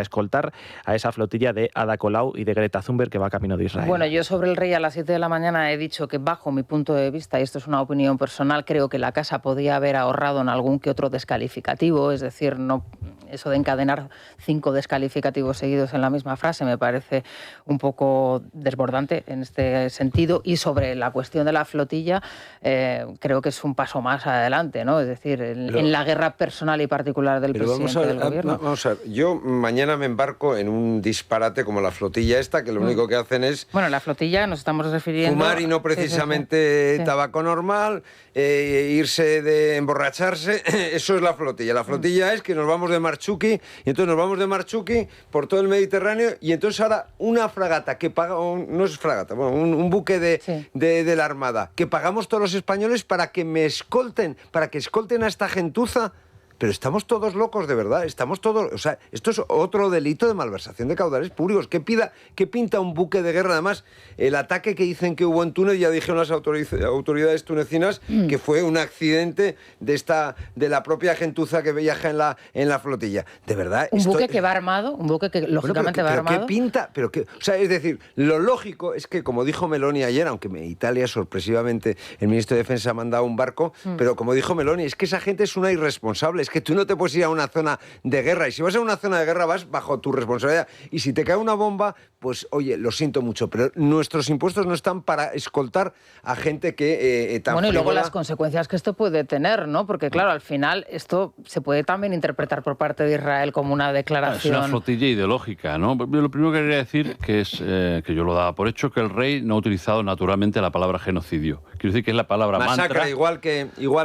escoltar a esa flotilla de Ada Colau y de Greta Thunberg que va camino de Israel. Bueno, yo sobre el rey a las 7 de la mañana he dicho que, bajo mi punto de vista, y esto es una opinión personal, creo que la casa podía haber ahorrado en algún que otro descalificativo, es decir, no, eso de encadenar 5 descalificativos seguidos en la misma frase me parece un poco desbordante en este sentido. Y sobre la cuestión de la flotilla, creo que es un paso más adelante, ¿no? Es decir, en la guerra personal y particular del presidente del gobierno. Vamos a ver, yo mañana me embarco en un disparate como la flotilla esta, que lo único que hacen es... Bueno, la flotilla nos estamos refiriendo... Fumar y no precisamente tabaco normal, irse de emborracharse, eso es la flotilla. La flotilla es que nos vamos de Marchuki, y entonces nos vamos de Marchuki por todo el Mediterráneo, y entonces ahora una fragata que paga, no es fragata, bueno, un buque de la Armada, que pagamos todos los españoles para que me escolten, para que escolten a esta gentuza. Pero estamos todos locos, de verdad, estamos todos... O sea, esto es otro delito de malversación de caudales públicos. ¿Qué pinta un buque de guerra? Además, el ataque que dicen que hubo en Túnez, ya dijeron las autoridades tunecinas que fue un accidente de la propia gentuza que viaja en la flotilla. De verdad... Un buque que va armado, un buque que lógicamente va armado. ¿Qué pinta? O sea, es decir, lo lógico es que, como dijo Meloni ayer, aunque Italia, sorpresivamente, el ministro de Defensa ha mandado un barco, pero como dijo Meloni, es que esa gente es una irresponsable. Es que tú no te puedes ir a una zona de guerra, y si vas a una zona de guerra vas bajo tu responsabilidad, y si te cae una bomba, pues oye, lo siento mucho, pero nuestros impuestos no están para escoltar a gente que... Bueno, y luego las consecuencias que esto puede tener, ¿no? Porque claro, al final esto se puede también interpretar por parte de Israel como una declaración... Es una flotilla ideológica, ¿no? Lo primero que quería decir que es que yo lo daba por hecho, que el rey no ha utilizado naturalmente la palabra genocidio. Quiero decir que es la palabra masacre, mantra. igual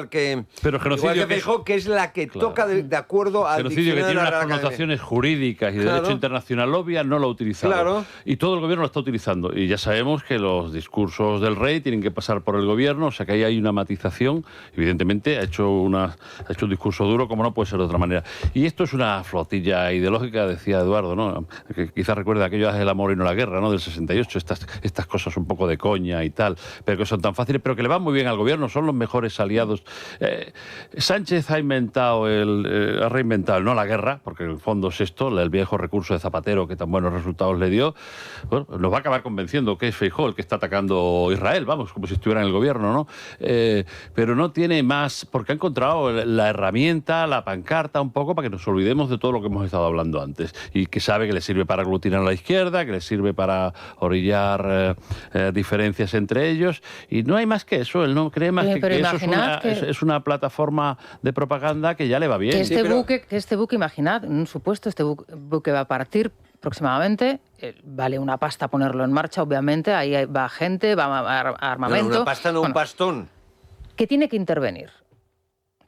que pero genocidio que dijo que es la que toca de acuerdo al genocidio que tiene de la unas Real connotaciones Academia. jurídicas y de derecho internacional obvias, no lo ha utilizado. Claro. Y todo el gobierno lo está utilizando. Y ya sabemos que los discursos del rey tienen que pasar por el gobierno, o sea que ahí hay una matización. Evidentemente ha hecho un discurso duro, como no puede ser de otra manera. Y esto es una flotilla ideológica, decía Eduardo, ¿no? Que quizás recuerde aquello del amor y no la guerra, ¿no? Del 68, estas cosas un poco de coña y tal, pero que son tan fáciles, pero que le van muy bien al gobierno, son los mejores aliados. Sánchez ha reinventado no la guerra, porque en el fondo es esto, el viejo recurso de Zapatero que tan buenos resultados le dio. Bueno, nos va a acabar convenciendo que es Feijóo el que está atacando Israel, vamos, como si estuviera en el gobierno, ¿no? Pero no tiene más, porque ha encontrado la herramienta, la pancarta, un poco para que nos olvidemos de todo lo que hemos estado hablando antes, y que sabe que le sirve para aglutinar a la izquierda, que le sirve para orillar diferencias entre ellos, y no hay más que eso. Él no cree más que eso es una plataforma de propaganda que ya le va bien. Que este buque, imaginad, en un supuesto, este buque va a partir próximamente, vale una pasta ponerlo en marcha, obviamente, ahí va gente, va armamento. Pero una pasta, no un bastón. Que tiene que intervenir.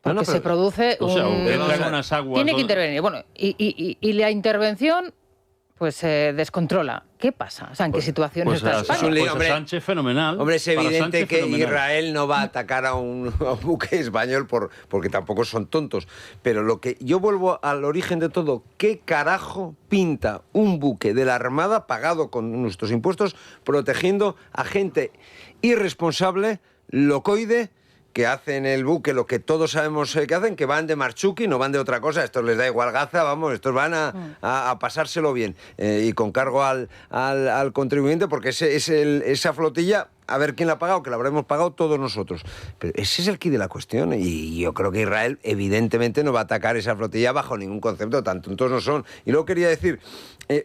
Porque se produce unas aguas. Tiene que intervenir. Bueno, y la intervención pues se descontrola. ¿Qué pasa? O sea, ¿en qué situaciones está España? Hombre, Sánchez fenomenal. Hombre, es evidente que Israel no va a atacar a un buque español porque tampoco son tontos. Pero lo que yo vuelvo al origen de todo, ¿qué carajo pinta un buque de la Armada pagado con nuestros impuestos protegiendo a gente irresponsable, locoide, que hacen el buque lo que todos sabemos que hacen, que van de marchuki, no van de otra cosa? Estos les da igual Gaza, vamos, estos van a pasárselo bien y con cargo al contribuyente, porque esa flotilla, a ver quién la ha pagado, que la habremos pagado todos nosotros. Pero ese es el quid de la cuestión, y yo creo que Israel evidentemente no va a atacar esa flotilla bajo ningún concepto, tan tontos no son. Y luego quería decir,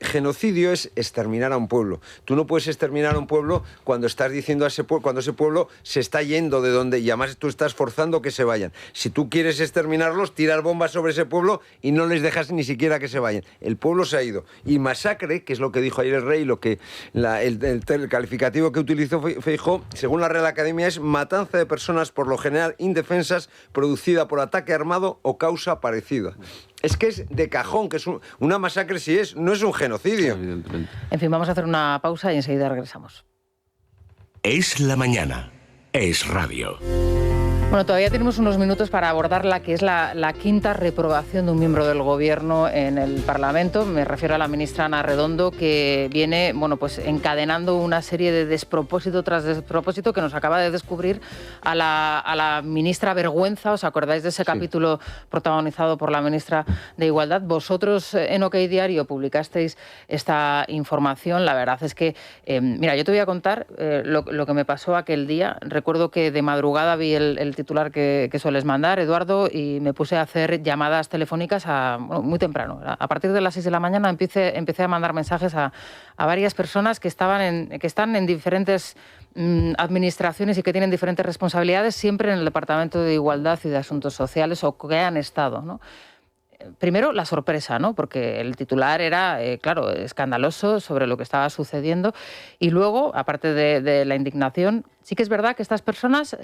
genocidio es exterminar a un pueblo. Tú no puedes exterminar a un pueblo cuando estás diciendo a ese pueblo, cuando ese pueblo se está yendo de donde, y además tú estás forzando que se vayan. Si tú quieres exterminarlos, tiras bombas sobre ese pueblo y no les dejas ni siquiera que se vayan. El pueblo se ha ido. Y masacre, que es lo que dijo ayer el rey, lo que el calificativo que utilizó Feijóo, según la Real Academia, es matanza de personas por lo general indefensas producida por ataque armado o causa parecida. Es que es de cajón, que es una masacre, no es un genocidio. Evidentemente. En fin, vamos a hacer una pausa y enseguida regresamos. Es la mañana. Es radio. Bueno, todavía tenemos unos minutos para abordar la que es la quinta reprobación de un miembro del Gobierno en el Parlamento. Me refiero a la ministra Ana Redondo, que viene, pues encadenando una serie de despropósito tras despropósito que nos acaba de descubrir a la ministra Vergüenza. ¿Os acordáis de ese capítulo protagonizado por la ministra de Igualdad? Vosotros en OK Diario publicasteis esta información. La verdad es que, mira, yo te voy a contar lo que me pasó aquel día. Recuerdo que de madrugada vi el titular que sueles mandar, Eduardo, y me puse a hacer llamadas telefónicas muy temprano. A partir de las 6 de la mañana empecé a mandar mensajes a varias personas que están en diferentes administraciones y que tienen diferentes responsabilidades, siempre en el Departamento de Igualdad y de Asuntos Sociales, o que han estado, ¿no? Primero, la sorpresa, ¿no? Porque el titular era, claro, escandaloso sobre lo que estaba sucediendo. Y luego, aparte de la indignación, sí que es verdad que estas personas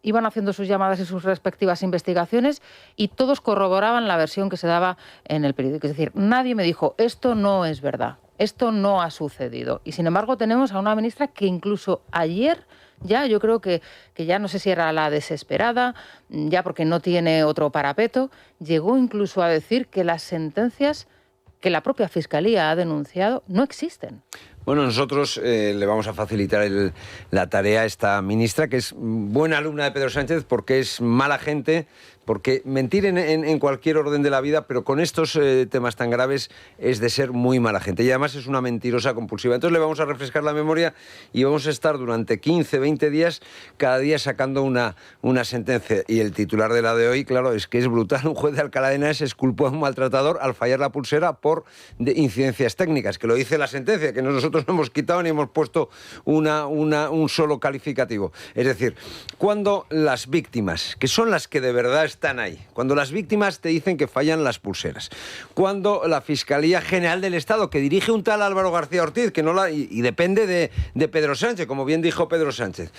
iban haciendo sus llamadas y sus respectivas investigaciones y todos corroboraban la versión que se daba en el periódico. Es decir, nadie me dijo, esto no es verdad, esto no ha sucedido. Y sin embargo, tenemos a una ministra que incluso ayer, ya yo creo que ya no sé si era la desesperada, ya porque no tiene otro parapeto, llegó incluso a decir que las sentencias que la propia Fiscalía ha denunciado no existen. Bueno, nosotros le vamos a facilitar la tarea a esta ministra, que es buena alumna de Pedro Sánchez porque es mala gente, porque mentir en cualquier orden de la vida, pero con estos temas tan graves es de ser muy mala gente. Y además es una mentirosa compulsiva. Entonces le vamos a refrescar la memoria y vamos a estar durante 15, 20 días, cada día sacando una sentencia. Y el titular de la de hoy, claro, es que es brutal. Un juez de Alcalá de Henares exculpó a un maltratador al fallar la pulsera por incidencias técnicas, que lo dice la sentencia, que nosotros no hemos quitado ni hemos puesto un solo calificativo. Es decir, cuando las víctimas, que son las que de verdad están ahí, cuando las víctimas te dicen que fallan las pulseras, cuando la Fiscalía General del Estado, que dirige un tal Álvaro García Ortiz, que no y depende de Pedro Sánchez, como bien dijo Pedro Sánchez,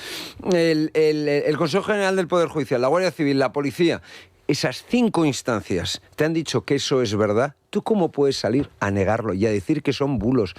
el Consejo General del Poder Judicial, la Guardia Civil, la Policía, esas 5 instancias te han dicho que eso es verdad, ¿tú cómo puedes salir a negarlo y a decir que son bulos?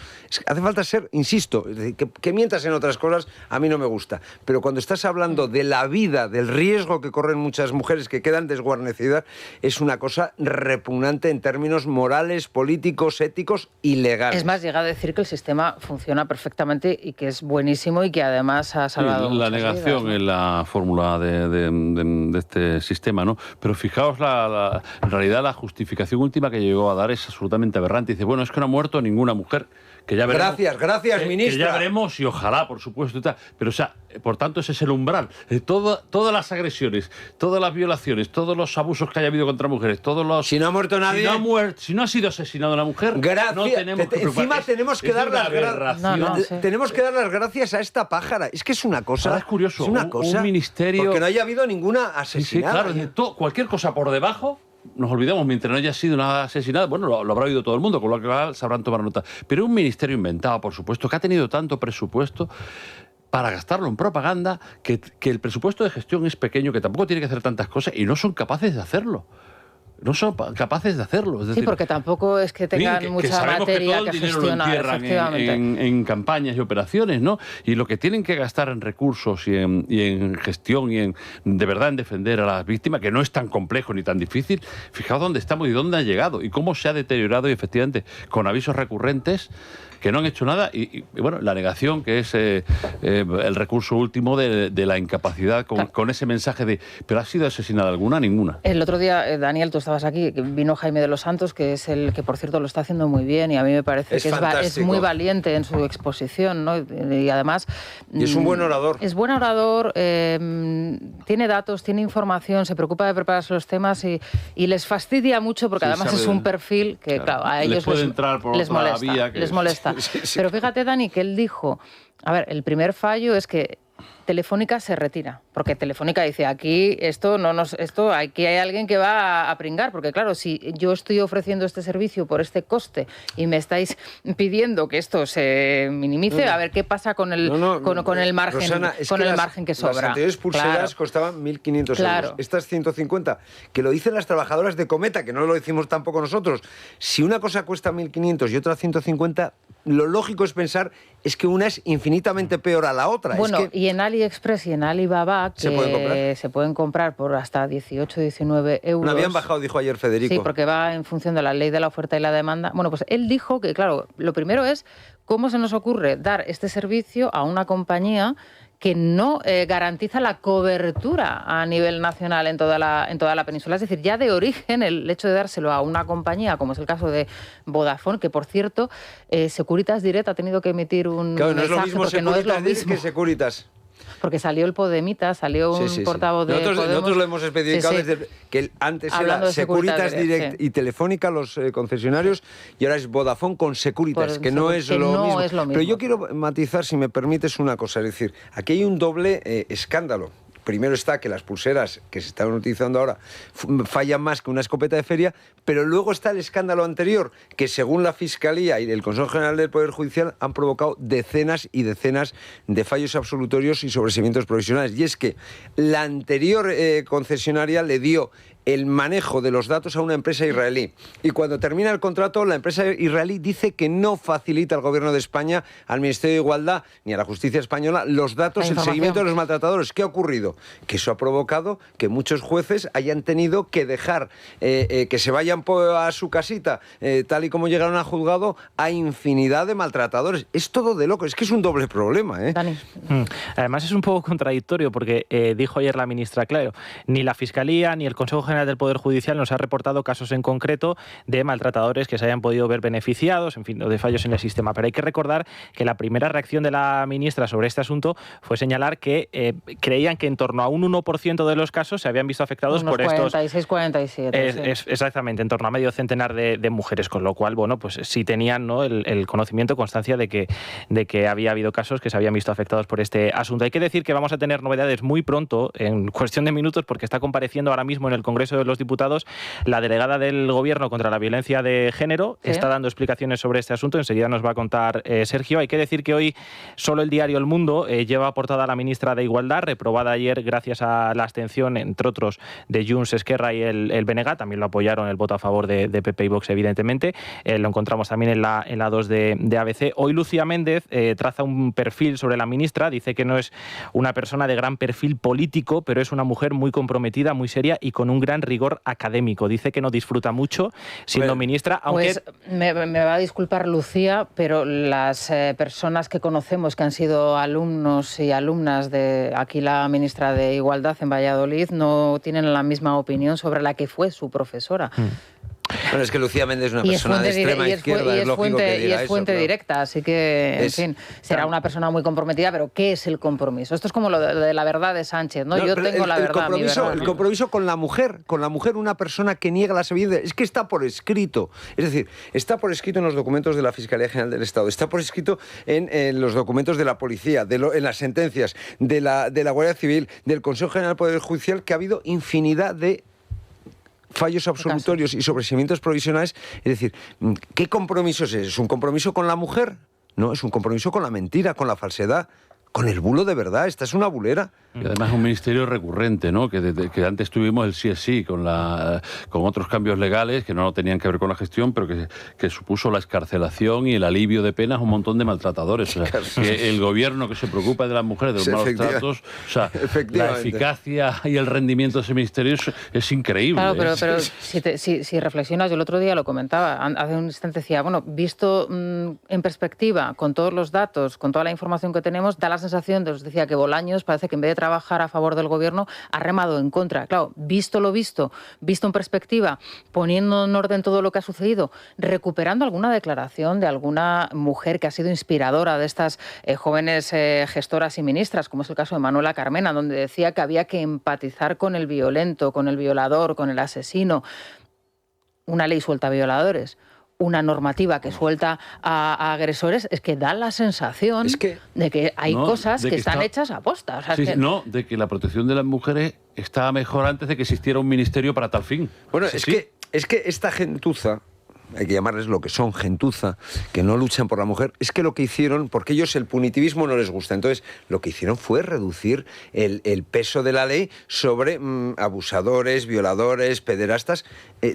Hace falta ser, insisto, que mientas en otras cosas, a mí no me gusta. Pero cuando estás hablando de la vida, del riesgo que corren muchas mujeres que quedan desguarnecidas, es una cosa repugnante en términos morales, políticos, éticos y legales. Es más, llega a decir que el sistema funciona perfectamente y que es buenísimo y que además ha salvado la negación, ¿no?, es la fórmula de este sistema, ¿no? Pero fijaos, en realidad la justificación última que llegó a dar es absolutamente aberrante. Dice, bueno, es que no ha muerto ninguna mujer. Que ya veremos, gracias, ministra. Que ya veremos y ojalá, por supuesto. Y tal. Pero, o sea, por tanto, ese es el umbral. Todas las agresiones, todas las violaciones, todos los abusos que haya habido contra mujeres, todos los... Si no ha muerto nadie... Si no ha sido asesinada una mujer, gracias. No tenemos que encima tenemos que dar las gracias. Tenemos que dar las gracias a esta pájara. Es que es una cosa... Ahora es curioso, es una cosa, un ministerio... Porque no haya habido ninguna asesinada. Sí, claro, cualquier cosa por debajo... Nos olvidamos, mientras no haya sido nada asesinada, bueno, lo habrá oído todo el mundo, con lo que sabrán tomar nota. Pero un ministerio inventado, por supuesto, que ha tenido tanto presupuesto para gastarlo en propaganda, que el presupuesto de gestión es pequeño, que tampoco tiene que hacer tantas cosas y no son capaces de hacerlo. No son capaces de hacerlo. Es decir, sí, porque tampoco es que tengan mucha materia que gestionar, efectivamente. En campañas y operaciones, ¿no? Y lo que tienen que gastar en recursos y en gestión y de verdad en defender a las víctimas, que no es tan complejo ni tan difícil, fijaos dónde estamos y dónde ha llegado y cómo se ha deteriorado, y efectivamente, con avisos recurrentes que no han hecho nada y bueno, la negación, que es el recurso último de la incapacidad con ese mensaje de ¿pero ha sido asesinada alguna? Ninguna. El otro día, Daniel, tú estabas aquí, vino Jaime de los Santos, que es el que, por cierto, lo está haciendo muy bien y a mí me parece que es muy valiente en su exposición, ¿no? Y además... Y es un buen orador. Es buen orador, tiene datos, tiene información, se preocupa de prepararse los temas y les fastidia mucho porque además es un perfil que, claro, a ellos les molesta. Sí. Pero fíjate, Dani, que él dijo, a ver, el primer fallo es que Telefónica se retira, porque Telefónica dice, aquí aquí hay alguien que va a pringar, porque claro, si yo estoy ofreciendo este servicio por este coste y me estáis pidiendo que esto se minimice, a ver qué pasa con el margen, Rosana, margen que sobra. Las anteriores pulseras costaban 1.500 euros. Estas 150, que lo dicen las trabajadoras de Cometa, que no lo decimos tampoco nosotros. Si una cosa cuesta 1.500 y otra 150, lo lógico es pensar es que una es infinitamente peor a la otra. Bueno, es que... y en AliExpress y en Alibaba, que se pueden comprar por hasta 18, 19 euros. No habían bajado, dijo ayer Federico. Sí, porque va en función de la ley de la oferta y la demanda. Bueno, pues él dijo que, claro, lo primero es cómo se nos ocurre dar este servicio a una compañía que no garantiza la cobertura a nivel nacional en toda la península. Es decir, ya de origen el hecho de dárselo a una compañía, como es el caso de Vodafone, que por cierto, Securitas Direct ha tenido que emitir un mensaje, no es lo mismo porque no es lo mismo que Securitas. Porque salió el Podemita, salió un portavoz de Podemos. Nosotros lo hemos especificado desde que antes era Securitas Direct y Telefónica, los concesionarios, y ahora es Vodafone con Securitas, que no es lo mismo. Pero yo quiero matizar, si me permites, una cosa. Es decir, aquí hay un doble escándalo. Primero está que las pulseras que se están utilizando ahora fallan más que una escopeta de feria, pero luego está el escándalo anterior, que según la Fiscalía y el Consejo General del Poder Judicial han provocado decenas y decenas de fallos absolutorios y sobreseimientos provisionales. Y es que la anterior concesionaria le dio el manejo de los datos a una empresa israelí. Y cuando termina el contrato, la empresa israelí dice que no facilita al Gobierno de España, al Ministerio de Igualdad ni a la Justicia española los datos, el seguimiento de los maltratadores. ¿Qué ha ocurrido? Que eso ha provocado que muchos jueces hayan tenido que dejar que se vayan a su casita, tal y como llegaron al juzgado, a infinidad de maltratadores. Es todo de loco. Es que es un doble problema, ¿eh? Dani. Además es un poco contradictorio porque dijo ayer la ministra, claro, ni la Fiscalía ni el Consejo General del Poder Judicial nos ha reportado casos en concreto de maltratadores que se hayan podido ver beneficiados, en fin, de fallos en el sistema. Pero hay que recordar que la primera reacción de la ministra sobre este asunto fue señalar que creían que en torno a un 1% de los casos se habían visto afectados por 46, 47. Exactamente, en torno a medio centenar de mujeres, con lo cual, bueno, pues sí tenían, ¿no?, el conocimiento, constancia de que había habido casos que se habían visto afectados por este asunto. Hay que decir que vamos a tener novedades muy pronto, en cuestión de minutos, porque está compareciendo ahora mismo en el Congreso Congreso de los Diputados, la delegada del Gobierno contra la violencia de género está dando explicaciones sobre este asunto. Enseguida nos va a contar Sergio. Hay que decir que hoy solo el diario El Mundo lleva a portada a la ministra de Igualdad, reprobada ayer gracias a la abstención, entre otros, de Junts, Esquerra y el BNG. También lo apoyaron el voto a favor de PP y Vox, evidentemente. Lo encontramos también en la 2 de ABC. Hoy Lucía Méndez traza un perfil sobre la ministra. Dice que no es una persona de gran perfil político, pero es una mujer muy comprometida, muy seria y con un gran rigor académico. Dice que no disfruta mucho siendo ministra, aunque... Pues me va a disculpar Lucía, pero las personas que conocemos que han sido alumnos y alumnas de aquí la ministra de Igualdad en Valladolid no tienen la misma opinión sobre la que fue su profesora. Bueno, es que Lucía Méndez es una persona de extrema izquierda, es lógico que diga eso. Y es fuente directa, así que, en fin, será una persona muy comprometida, pero ¿qué es el compromiso? Esto es como lo de la verdad de Sánchez, ¿no? Yo tengo la verdad, mi verdad. El compromiso con la mujer, una persona que niega las evidencias, es que está por escrito. Es decir, está por escrito en los documentos de la Fiscalía General del Estado, está por escrito en los documentos de la Policía, en las sentencias de la Guardia Civil, del Consejo General del Poder Judicial, que ha habido infinidad de fallos absolutorios y sobreseimientos provisionales. Es decir, ¿qué compromiso es ese? ¿Es un compromiso con la mujer? No, es un compromiso con la mentira, con la falsedad, con el bulo de verdad. Esta es una bulera. Y además es un ministerio recurrente, ¿no? Que antes tuvimos el sí es sí, con otros cambios legales que no tenían que ver con la gestión, pero que supuso la excarcelación y el alivio de penas a un montón de maltratadores. O sea, que el gobierno que se preocupa de las mujeres, de los malos tratos, o sea, la eficacia y el rendimiento de ese ministerio es increíble. Claro, pero si reflexionas, yo el otro día lo comentaba, hace un instante decía, bueno, visto en perspectiva, con todos los datos, con toda la información que tenemos, da la sensación, os decía que Bolaños parece que en vez de trabajar a favor del gobierno ha remado en contra. Claro, visto lo visto en perspectiva, poniendo en orden todo lo que ha sucedido, recuperando alguna declaración de alguna mujer que ha sido inspiradora de estas jóvenes gestoras y ministras, como es el caso de Manuela Carmena, donde decía que había que empatizar con el violento, con el violador, con el asesino. Una ley suelta a violadores, una normativa que suelta a agresores, es que da la sensación de que hay cosas que están hechas a posta. O sea, de que la protección de las mujeres estaba mejor antes de que existiera un ministerio para tal fin. Bueno, es que esta gentuza, hay que llamarles lo que son, gentuza, que no luchan por la mujer, es que lo que hicieron, porque ellos el punitivismo no les gusta, entonces lo que hicieron fue reducir el peso de la ley sobre abusadores, violadores, pederastas.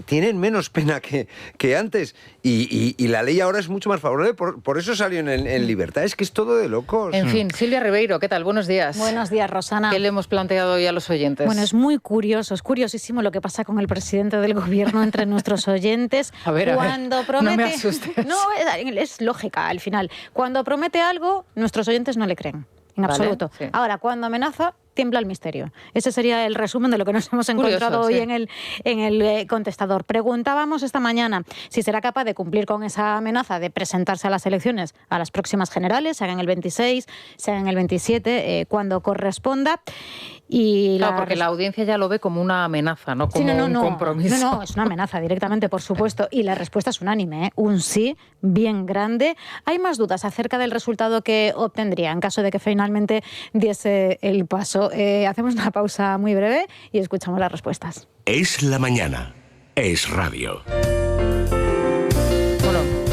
Tienen menos pena que antes y la ley ahora es mucho más favorable, por eso salió en libertad. Es que es todo de locos. En fin, Silvia Ribeiro, ¿qué tal? Buenos días. Buenos días, Rosana. ¿Qué le hemos planteado hoy a los oyentes? Bueno, es muy curioso, es curiosísimo lo que pasa con el presidente del gobierno entre nuestros oyentes. A ver, cuando promete, no me asustes. No, es lógica al final. Cuando promete algo, nuestros oyentes no le creen. En absoluto. Sí. Ahora, cuando amenaza, tiembla el misterio. Ese sería el resumen de lo que nos hemos encontrado hoy en el contestador. Preguntábamos esta mañana si será capaz de cumplir con esa amenaza de presentarse a las elecciones, a las próximas generales, sean en el 26, sean en el 27, cuando corresponda. Y claro, porque la audiencia ya lo ve como una amenaza, no como un compromiso. No, es una amenaza directamente, por supuesto. Y la respuesta es unánime, un sí bien grande. Hay más dudas acerca del resultado que obtendría en caso de que finalmente diese el paso. Hacemos una pausa muy breve y escuchamos las respuestas. Es la mañana. Es radio.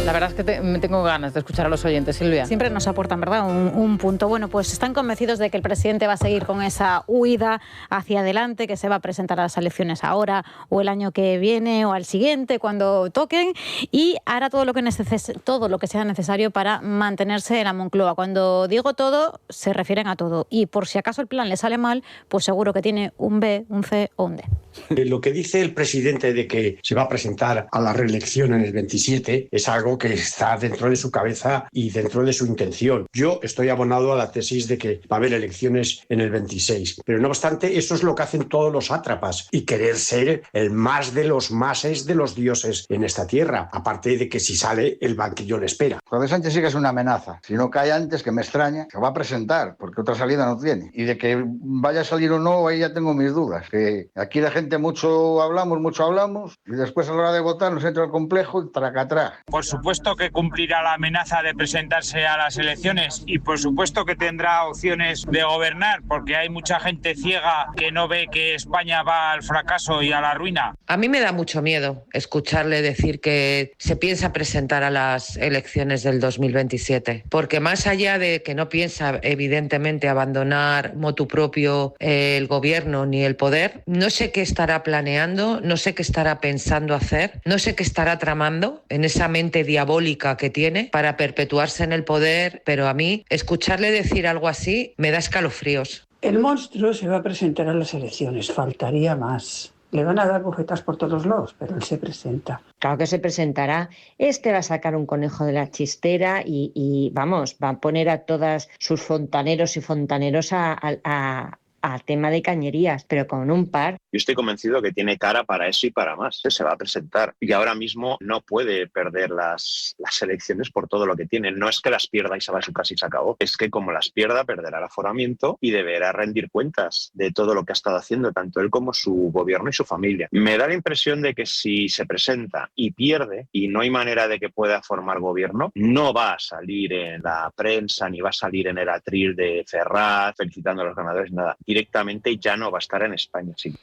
La verdad es que tengo ganas de escuchar a los oyentes, Silvia. Siempre nos aportan, ¿verdad?, un punto. Bueno, pues están convencidos de que el presidente va a seguir con esa huida hacia adelante, que se va a presentar a las elecciones ahora o el año que viene o al siguiente, cuando toquen, y hará todo lo que sea necesario para mantenerse en la Moncloa. Cuando digo todo, se refieren a todo. Y por si acaso el plan le sale mal, pues seguro que tiene un B, un C o un D. Lo que dice el presidente de que se va a presentar a la reelección en el 27 es algo que está dentro de su cabeza y dentro de su intención. Yo estoy abonado a la tesis de que va a haber elecciones en el 26, pero no obstante eso es lo que hacen todos los sátrapas y querer ser el más de los máses de los dioses en esta tierra, aparte de que si sale el banquillo le espera. Lo de Sánchez sí que es una amenaza. Si no cae antes, que me extraña, se va a presentar, porque otra salida no tiene. Y de que vaya a salir o no, ahí ya tengo mis dudas. Que aquí la gente mucho hablamos, y después a la hora de votar nos entra el complejo y tracatrá. Por supuesto supuesto que cumplirá la amenaza de presentarse a las elecciones y por supuesto que tendrá opciones de gobernar, porque hay mucha gente ciega que no ve que España va al fracaso y a la ruina. A mí me da mucho miedo escucharle decir que se piensa presentar a las elecciones del 2027, porque más allá de que no piensa evidentemente abandonar motu propio el gobierno ni el poder, no sé qué estará planeando, no sé qué estará pensando hacer, no sé qué estará tramando en esa mente diabólica que tiene para perpetuarse en el poder, pero a mí escucharle decir algo así me da escalofríos. El monstruo se va a presentar a las elecciones, faltaría más. Le van a dar bofetas por todos lados, pero él se presenta. Claro que se presentará. Va a sacar un conejo de la chistera y vamos, va a poner a todas sus fontaneros y fontaneros a tema de cañerías, pero con un par. Yo estoy convencido que tiene cara para eso y para más. Se va a presentar y ahora mismo no puede perder las elecciones por todo lo que tiene. No es que las pierda y se va a su casa y se acabó. Es que como las pierda, perderá el aforamiento y deberá rendir cuentas de todo lo que ha estado haciendo, tanto él como su gobierno y su familia. Me da la impresión de que si se presenta y pierde y no hay manera de que pueda formar gobierno, no va a salir en la prensa ni va a salir en el atril de Ferraz felicitando a los ganadores, nada. Directamente ya no va a estar en España. Sí.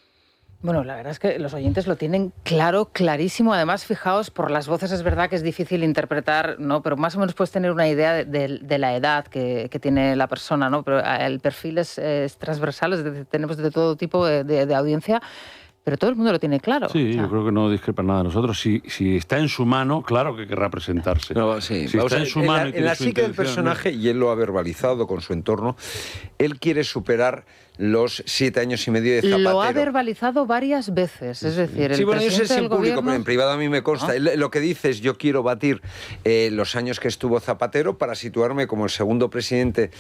Bueno, la verdad es que los oyentes lo tienen claro, clarísimo. Además, fijaos, por las voces es verdad que es difícil interpretar, ¿no? Pero más o menos puedes tener una idea de la edad que tiene la persona, ¿no? Pero el perfil es transversal, es decir, tenemos de todo tipo de audiencia. Pero todo el mundo lo tiene claro. Sí, yo creo que no discrepa nada de nosotros. Si está en su mano, claro que querrá presentarse. No, sí. Si está en su mano en la psique del personaje, y él lo ha verbalizado con su entorno, él quiere superar los 7 años y medio de Zapatero. Lo ha verbalizado varias veces, es decir, el bueno, yo sé si en público, gobierno... pero en privado a mí me consta. Lo que dice es, yo quiero batir los años que estuvo Zapatero para situarme como el segundo presidente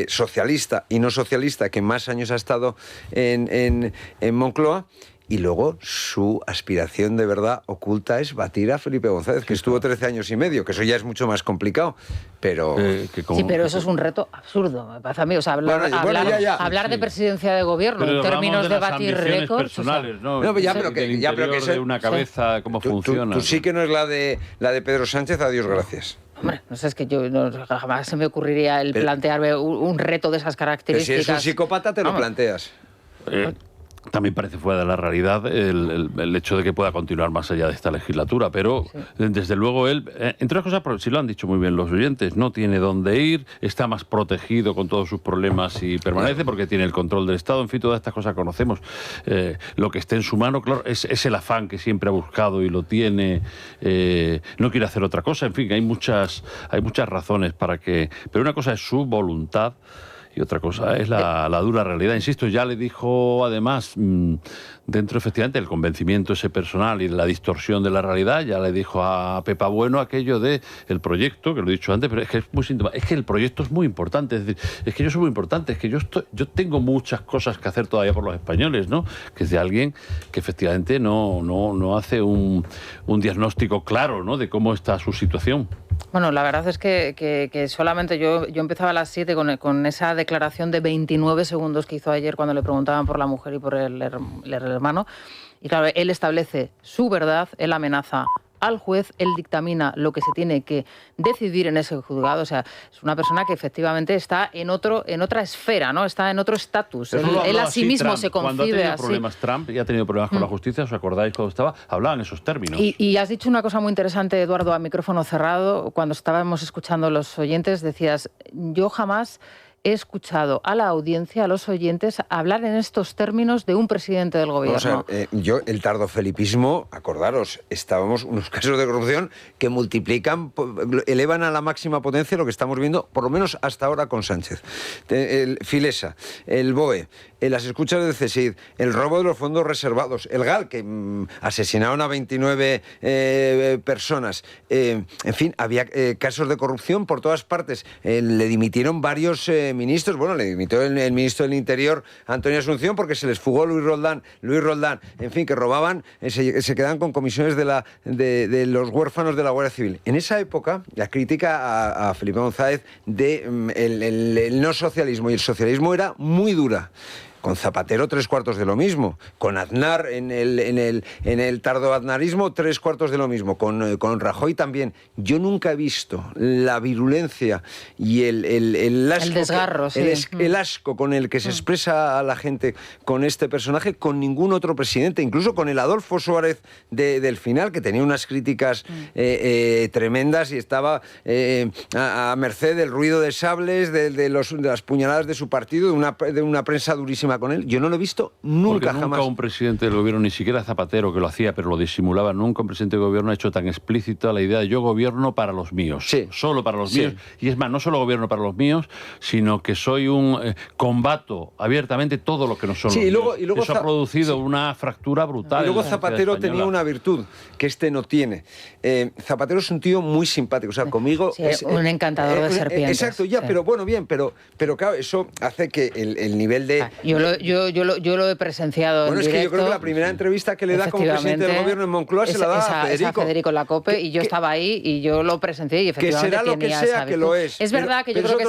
socialista y no socialista que más años ha estado en Moncloa. Y luego su aspiración de verdad oculta es batir a Felipe González, que estuvo 13 años y medio, que eso ya es mucho más complicado. Pero... Sí, pero eso es un reto absurdo, me parece a mí. O sea, hablar de presidencia de gobierno pero en términos de batir récords... personales, ¿no? Pero que de una cabeza, cómo funciona. Tú sí que no es la de Pedro Sánchez, a Dios gracias. Hombre, no sé, es que yo jamás se me ocurriría el plantearme un reto de esas características. Pero si eres un psicópata, te lo planteas. También parece fuera de la realidad el hecho de que pueda continuar más allá de esta legislatura, pero desde luego él, entre otras cosas, si lo han dicho muy bien los oyentes, no tiene dónde ir, está más protegido con todos sus problemas y permanece porque tiene el control del Estado, en fin, todas estas cosas conocemos. Lo que esté en su mano, claro, es el afán que siempre ha buscado y lo tiene, no quiere hacer otra cosa, en fin, hay muchas razones para que... Pero una cosa es su voluntad, y otra cosa es la dura realidad. Insisto, ya le dijo además, dentro efectivamente del convencimiento ese personal y de la distorsión de la realidad, ya le dijo a Pepa Bueno aquello de el proyecto, que lo he dicho antes, pero es que es muy síntoma, es que el proyecto es muy importante, es decir, es que yo soy muy importante, es que yo tengo muchas cosas que hacer todavía por los españoles, ¿no? Que es de alguien que efectivamente no hace un diagnóstico claro, ¿no? De cómo está su situación. Bueno, la verdad es que solamente yo empezaba a las 7 con esa declaración de 29 segundos que hizo ayer cuando le preguntaban por la mujer y por el hermano. Y claro, él establece su verdad, él amenaza al juez, él dictamina lo que se tiene que decidir en ese juzgado. O sea, es una persona que efectivamente está en otra esfera, ¿no? Está en otro estatus. Él a sí mismo se concibe cuando ha tenido así. Problemas Trump y ha tenido problemas con la justicia, ¿os acordáis cuando estaba? Hablaba en esos términos. Y has dicho una cosa muy interesante, Eduardo, a micrófono cerrado. Cuando estábamos escuchando a los oyentes, decías, yo jamás he escuchado a la audiencia, a los oyentes, hablar en estos términos de un presidente del gobierno. El tardofelipismo, acordaros, estábamos unos casos de corrupción que multiplican, elevan a la máxima potencia lo que estamos viendo, por lo menos hasta ahora con Sánchez. El Filesa, el BOE, las escuchas del CSID, el robo de los fondos reservados, el GAL, que asesinaron a 29 personas. En fin, había casos de corrupción por todas partes. Le dimitieron varios ministros. Bueno, le dimitió el ministro del Interior, Antonio Asunción, porque se les fugó Luis Roldán. En fin, que robaban, se quedaban con comisiones de los huérfanos de la Guardia Civil. En esa época, la crítica a Felipe González de el no socialismo y el socialismo era muy dura. Con Zapatero 3/4 de lo mismo. Con Aznar en el tardoaznarismo 3/4 de lo mismo. Con Rajoy también. Yo nunca he visto la virulencia y el asco, el desgarro, el asco con el que se expresa a la gente con este personaje, con ningún otro presidente, incluso con el Adolfo Suárez del final, que tenía unas críticas tremendas y estaba a merced del ruido de sables, de las puñaladas de su partido, de una prensa durísima con él. Yo no lo he visto nunca, jamás. Nunca un presidente del gobierno, ni siquiera Zapatero, que lo hacía, pero lo disimulaba, nunca un presidente del gobierno ha hecho tan explícita la idea de yo gobierno para los míos, solo para los míos. Y es más, no solo gobierno para los míos, sino que soy combato abiertamente todo lo que no son los míos. Y luego eso ha producido una fractura brutal. Y luego Zapatero tenía una virtud que este no tiene. Zapatero es un tío muy simpático, o sea, conmigo... es un encantador de serpientes. Exacto, pero bueno, bien, pero claro, eso hace que el nivel de... Yo lo he presenciado en directo. Es que yo creo que la primera entrevista que le da como presidente del gobierno en Moncloa se la da a Federico. Es a Federico en la COPE, y yo estaba ahí y yo lo presencié y efectivamente que será lo que sea que lo es. Es verdad que yo creo que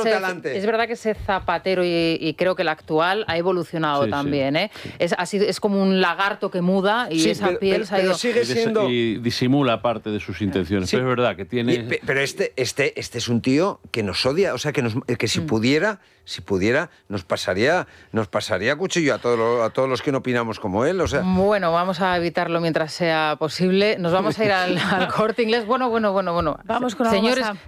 es verdad que ese Zapatero y creo que el actual ha evolucionado también, ¿eh? Es como un lagarto que muda y esa piel se ha ido... sigue siendo... Y disimula parte de sus intenciones, pero es verdad que tiene... Pero este es un tío que nos odia, o sea, que si pudiera, nos pasaría cuchillo a todos los que no opinamos como él, o sea... Bueno, vamos a evitarlo mientras sea posible. Nos vamos a ir al Corte Inglés. Bueno. Vamos con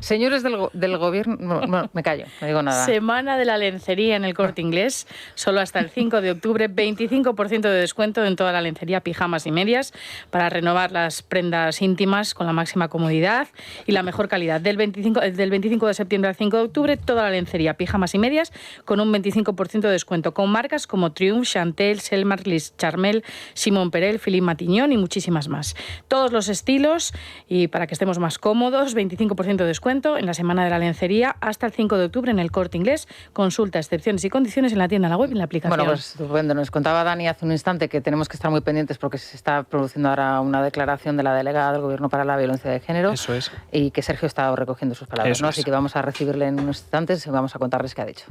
señores del gobierno... No, me callo, no digo nada. Semana de la lencería en el Corte Inglés. Solo hasta el 5 de octubre, 25% de descuento en toda la lencería, pijamas y medias, para renovar las prendas íntimas con la máxima comodidad y la mejor calidad. Del 25 de septiembre al 5 de octubre, toda la lencería, pijamas y medias, con un 25% de descuento, con marcas como Triumph, Chantel, Selmar, Liz Charmel, Simón Perel, Philippe Matiñón y muchísimas más. Todos los estilos, y para que estemos más cómodos, 25% de descuento en la Semana de la Lencería hasta el 5 de octubre en el Corte Inglés. Consulta excepciones y condiciones en la tienda, en la web y en la aplicación. Bueno, pues estupendo. Nos contaba Dani hace un instante que tenemos que estar muy pendientes porque se está produciendo ahora una declaración de la delegada del Gobierno para la Violencia de Género. Eso es. Y que Sergio está recogiendo sus palabras, ¿no? Así que vamos a recibirle en unos instantes y vamos a contarles qué ha dicho.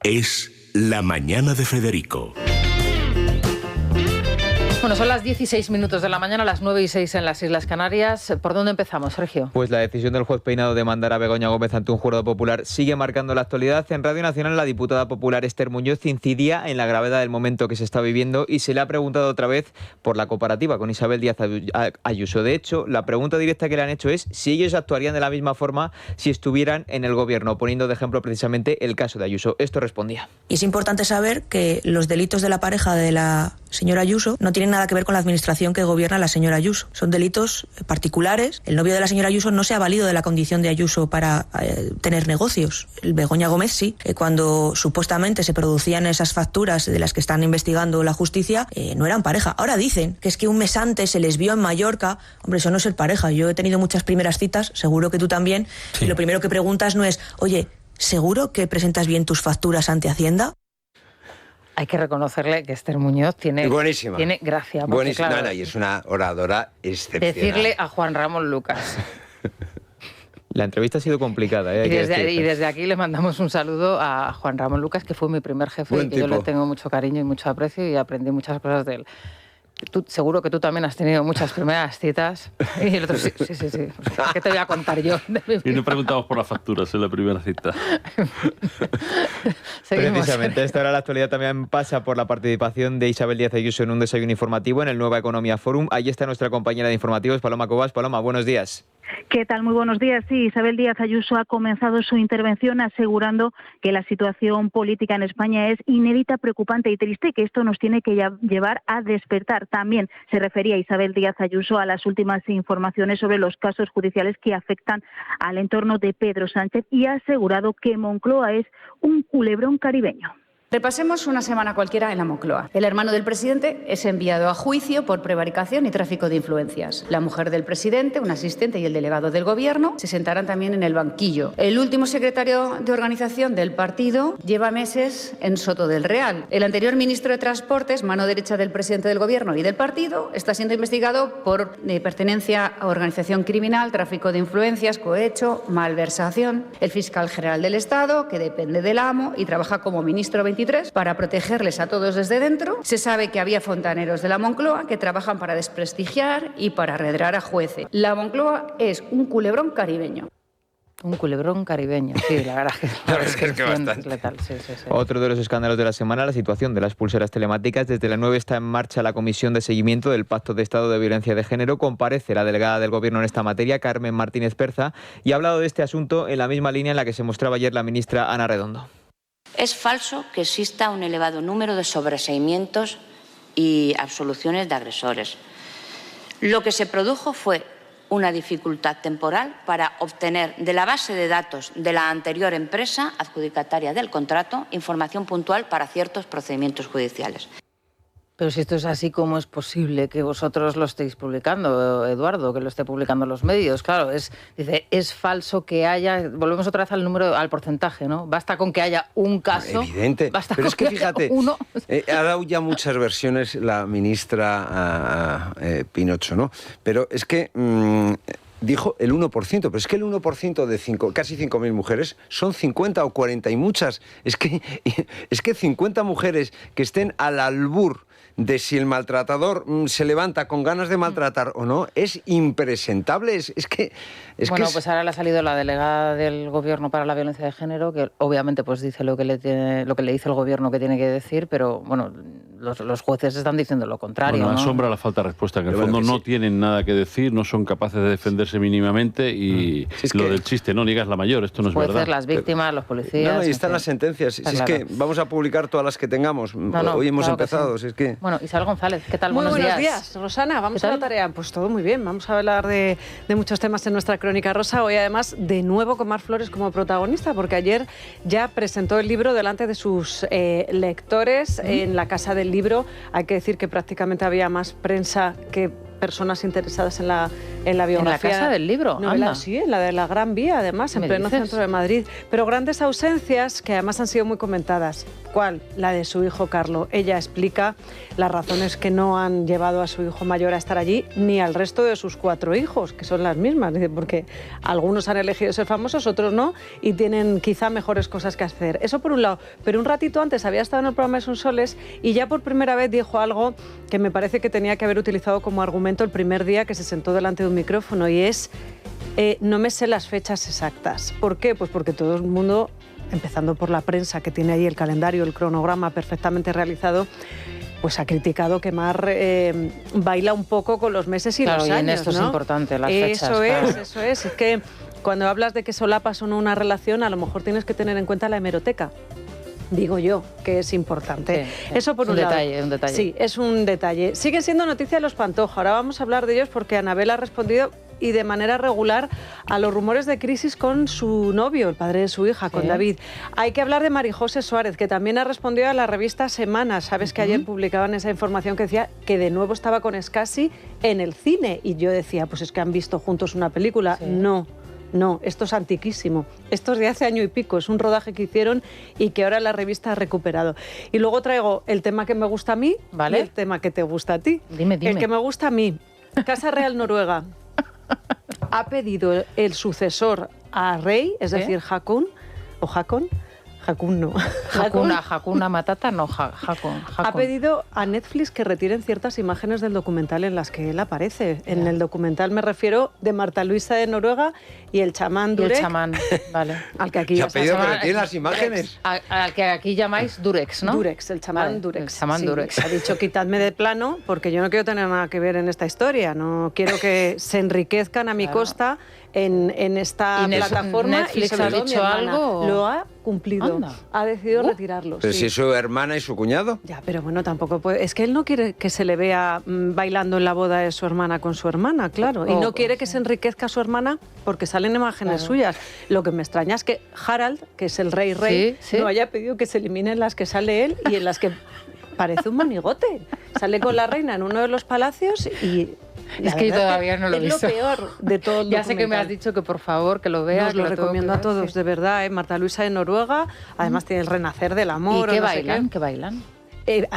Es La Mañana de Federico. Bueno, son las 16 minutos de la mañana, las 9:06 en las Islas Canarias. ¿Por dónde empezamos, Sergio? Pues la decisión del juez Peinado de mandar a Begoña Gómez ante un jurado popular sigue marcando la actualidad. En Radio Nacional, la diputada popular Esther Muñoz incidía en la gravedad del momento que se está viviendo y se le ha preguntado otra vez por la comparativa con Isabel Díaz Ayuso. De hecho, la pregunta directa que le han hecho es si ellos actuarían de la misma forma si estuvieran en el gobierno, poniendo de ejemplo precisamente el caso de Ayuso. Esto respondía. Y es importante saber que los delitos de la pareja de la señora Ayuso no tienen nada que ver con la administración que gobierna la señora Ayuso. Son delitos particulares. El novio de la señora Ayuso no se ha valido de la condición de Ayuso para tener negocios. El Begoña Gómez sí. Cuando supuestamente se producían esas facturas de las que están investigando la justicia, no eran pareja. Ahora dicen que es que un mes antes se les vio en Mallorca. Hombre, eso no es ser pareja. Yo he tenido muchas primeras citas, seguro que tú también. Sí. Y lo primero que preguntas no es, oye, ¿seguro que presentas bien tus facturas ante Hacienda? Hay que reconocerle que Esther Muñoz tiene gracia. Buenísima. Claro, y es una oradora excepcional. Decirle a Juan Ramón Lucas. La entrevista ha sido complicada. Y desde aquí le mandamos un saludo a Juan Ramón Lucas, que fue mi primer jefe y que yo le tengo mucho cariño y mucho aprecio y aprendí muchas cosas de él. Seguro que tú también has tenido muchas primeras citas. Y el otro, sí. ¿Qué te voy a contar yo? Y no preguntamos por las facturas en la primera cita. Precisamente, esta hora la actualidad también pasa por la participación de Isabel Díaz Ayuso en un desayuno informativo en el Nueva Economía Forum. Ahí está nuestra compañera de informativos, Paloma Cobas. Paloma, buenos días. ¿Qué tal? Muy buenos días. Sí, Isabel Díaz Ayuso ha comenzado su intervención asegurando que la situación política en España es inédita, preocupante y triste, que esto nos tiene que llevar a despertar. También se refería Isabel Díaz Ayuso a las últimas informaciones sobre los casos judiciales que afectan al entorno de Pedro Sánchez y ha asegurado que Moncloa es un culebrón caribeño. Repasemos una semana cualquiera en la Moncloa. El hermano del presidente es enviado a juicio por prevaricación y tráfico de influencias. La mujer del presidente, un asistente y el delegado del gobierno se sentarán también en el banquillo. El último secretario de organización del partido lleva meses en Soto del Real. El anterior ministro de Transportes, mano derecha del presidente del gobierno y del partido, está siendo investigado por pertenencia a organización criminal, tráfico de influencias, cohecho, malversación. El fiscal general del Estado, que depende del amo y trabaja como ministro 24 2023 para protegerles a todos desde dentro. Se sabe que había fontaneros de la Moncloa que trabajan para desprestigiar y para arredrar a jueces. La Moncloa es un culebrón caribeño. Un culebrón caribeño, sí, la verdad es que bastante. Es letal, sí. Otro de los escándalos de la semana, la situación de las pulseras telemáticas. Desde las 9 está en marcha la Comisión de Seguimiento del Pacto de Estado de Violencia de Género. Comparece la delegada del Gobierno en esta materia, Carmen Martínez Perza, y ha hablado de este asunto en la misma línea en la que se mostraba ayer la ministra Ana Redondo. Es falso que exista un elevado número de sobreseimientos y absoluciones de agresores. Lo que se produjo fue una dificultad temporal para obtener de la base de datos de la anterior empresa adjudicataria del contrato información puntual para ciertos procedimientos judiciales. Pero si esto es así, ¿cómo es posible que vosotros lo estéis publicando, Eduardo, que lo esté publicando los medios? Claro, dice, es falso que haya... Volvemos otra vez al porcentaje, ¿no? Basta con que haya un caso... Evidente, pero es que fíjate, ha dado ya muchas versiones la ministra Pinocho, ¿no? Pero es que... dijo el 1%, pero es que el 1% de casi 5.000 mujeres son 50 o 40 y muchas. Es que 50 mujeres que estén al albur de si el maltratador se levanta con ganas de maltratar o no, es impresentable. Pues ahora le ha salido la delegada del Gobierno para la Violencia de Género, que obviamente pues dice lo que le dice el Gobierno que tiene que decir, pero bueno, los jueces están diciendo lo contrario. Bueno, ¿no? asombra la falta de respuesta, que en el fondo no tienen nada que decir, no son capaces de defenderse mínimamente y del chiste, no niegas la mayor, esto no es verdad. Jueces, las víctimas, los policías... No, y están las sentencias. Si es que vamos a publicar todas las que tengamos. Hoy hemos empezado, si es que... Bueno, Isabel González, ¿qué tal? Muy buenos días, Rosana. Vamos a la tarea. Pues todo muy bien. Vamos a hablar de muchos temas en nuestra crónica rosa. Hoy, además, de nuevo con Mar Flores como protagonista, porque ayer ya presentó el libro delante de sus lectores en la Casa del Libro. Hay que decir que prácticamente había más prensa que personas interesadas en la biografía. ¿En la Casa del Libro? Sí, en la de la Gran Vía, además, en pleno centro de Madrid. Pero grandes ausencias que además han sido muy comentadas. ¿Cuál? La de su hijo Carlo. Ella explica las razones que no han llevado a su hijo mayor a estar allí, ni al resto de sus 4 hijos, que son las mismas. Porque algunos han elegido ser famosos, otros no, y tienen quizá mejores cosas que hacer. Eso por un lado. Pero un ratito antes había estado en el programa de Sonsoles y ya por primera vez dijo algo que me parece que tenía que haber utilizado como argumento el primer día que se sentó delante de un micrófono, y es no me sé las fechas exactas. ¿Por qué? Pues porque todo el mundo, empezando por la prensa que tiene ahí el calendario, el cronograma perfectamente realizado, pues ha criticado que Mar baila un poco con los meses y los años. Y en esto, ¿no? Es importante, las fechas. Eso es. Es que cuando hablas de que solapas o no una relación, a lo mejor tienes que tener en cuenta la hemeroteca. Digo yo, que es importante. Sí, eso por un lado. Un detalle. Sí, es un detalle. Sigue siendo noticia los Pantoja. Ahora vamos a hablar de ellos porque Anabel ha respondido y de manera regular a los rumores de crisis con su novio, el padre de su hija, con David. Hay que hablar de Marijose Suárez, que también ha respondido a la revista Semana. Sabes que ayer publicaban esa información que decía que de nuevo estaba con Scassi en el cine. Y yo decía, pues es que han visto juntos una película. Sí. No, esto es antiquísimo. Esto es de hace año y pico. Es un rodaje que hicieron y que ahora la revista ha recuperado. Y luego traigo el tema que me gusta a mí, ¿vale? Y el tema que te gusta a ti. Dime. El que me gusta a mí. Casa Real Noruega ha pedido el sucesor a Rey, es decir, Haakon, o Hakon. Hakun no. Hakuna Matata, no, Hakun. Ha pedido a Netflix que retiren ciertas imágenes del documental en las que él aparece. En el documental me refiero de Marta Luisa de Noruega y el chamán Durek. El chamán, vale. Al que aquí ha pedido que retiren las imágenes. Al que aquí llamáis Durex, ¿no? Durex, el chamán Durex. El chamán Durex. Ha dicho, quitadme de plano, porque yo no quiero tener nada que ver en esta historia. No quiero que se enriquezcan a mi costa en esta plataforma. ¿Netflix ha dicho algo? Lo ha cumplido. Anda. Ha decidido retirarlo. Pero si es su hermana y su cuñado. Ya, pero bueno, tampoco puede. Es que él no quiere que se le vea bailando en la boda de su hermana con su hermana, claro. Y no quiere que se enriquezca a su hermana porque salen imágenes suyas. Lo que me extraña es que Harald, que es el rey, no haya pedido que se eliminen las que sale él y en las que parece un monigote. Sale con la reina en uno de los palacios y... Es que yo todavía no lo he visto. Es lo peor de todo el Ya sé que me has dicho que por favor que lo veas. Os lo recomiendo a todos, de verdad. Marta Luisa de Noruega, además tiene el renacer del amor. ¿Y qué bailan? ¿Qué bailan?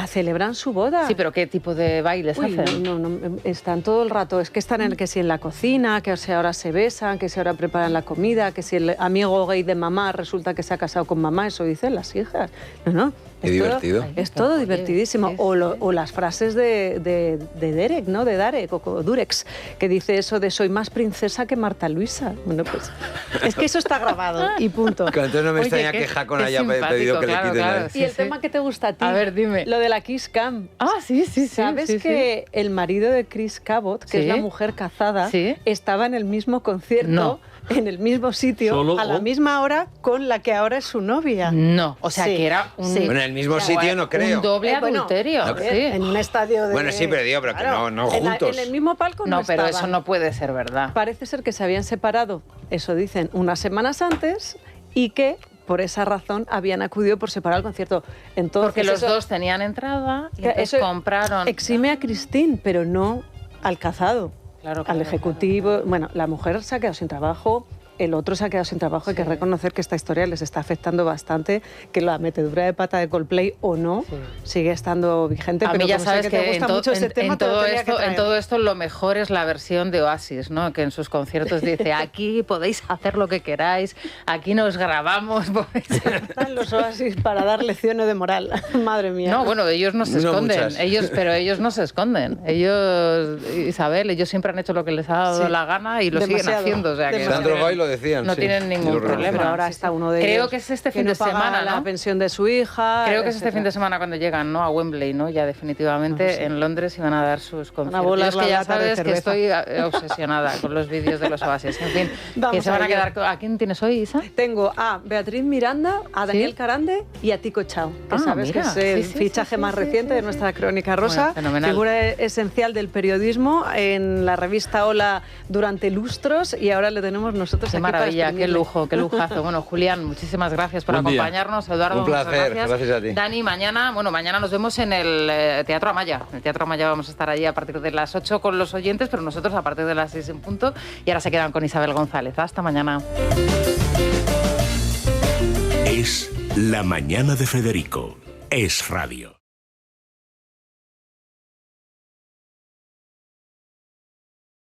celebran su boda. Sí, pero ¿qué tipo de bailes hacen? No, están todo el rato. Es que están que si en la cocina, que si ahora se besan, que si ahora preparan la comida, que si el amigo gay de mamá resulta que se ha casado con mamá, eso dicen las hijas. No. Qué divertido. Es todo divertidísimo. O las frases de Derek, ¿no? De Darek o Durex, que dice eso de soy más princesa que Marta Luisa. Bueno, pues es que eso está grabado y punto. Entonces no me extraña que Jacon haya pedido que le quiten a él. Y el tema que te gusta a ti. A ver, dime. Lo de la Kiss Cam. Sí. ¿Sabes que el marido de Chris Cabot, que es la mujer cazada, estaba en el mismo concierto, en el mismo sitio, a la misma hora, con la que ahora es su novia? No, o sea que era un... Bueno, en el mismo sitio no creo. Un doble adulterio. En un estadio de... Bueno, sí, pero digo, pero claro, que no juntos. En el mismo palco no pero estaban. eso no puede ser verdad. Parece ser que se habían separado, eso dicen, unas semanas antes, y que por esa razón habían acudido por separar el concierto. Entonces, porque los dos tenían entrada y entonces compraron... Exime a Christine, pero no al cazado, claro, al ejecutivo. Claro. Bueno, la mujer se ha quedado sin trabajo, el otro se ha quedado sin trabajo. Hay que reconocer que esta historia les está afectando bastante, que la metedura de pata de Coldplay o no sigue estando vigente. A pero mí ya sabes que te gusta mucho ese tema, en todo esto lo mejor es la versión de Oasis, ¿no? Que en sus conciertos dice, aquí podéis hacer lo que queráis, aquí nos grabamos. Están los Oasis para dar lecciones de moral. Madre mía. No, bueno, ellos no se esconden, pero ellos no se esconden. Ellos, Isabel, ellos siempre han hecho lo que les ha dado la gana y lo siguen haciendo. O sea, que decían, no tienen ningún problema. Pero ahora está uno de ellos. Creo que es este fin de semana, ¿no? La pensión de su hija. Creo que es este fin de semana cuando llegan, ¿no? A Wembley, ¿no? Ya definitivamente en Londres y van a dar sus conciertos. Es que ya sabes que estoy obsesionada con los vídeos de los Oasis. En fin, que se van a quedar. ¿A quién tienes hoy, Isa? Tengo a Beatriz Miranda, a Daniel Carande y a Tico Chao, que sabes que es el fichaje más reciente de nuestra Crónica Rosa. Bueno, figura esencial del periodismo en la revista Hola durante lustros y ahora le tenemos nosotros. Qué maravilla, qué lujo, qué lujazo. Bueno, Julián, muchísimas gracias por acompañarnos. Eduardo, un placer, gracias a ti. Dani, mañana nos vemos en el Teatro Amaya. En el Teatro Amaya vamos a estar allí a partir de las 8 con los oyentes, pero nosotros a partir de las 6 en punto. Y ahora se quedan con Isabel González. Hasta mañana. Es La Mañana de Federico. Es Radio.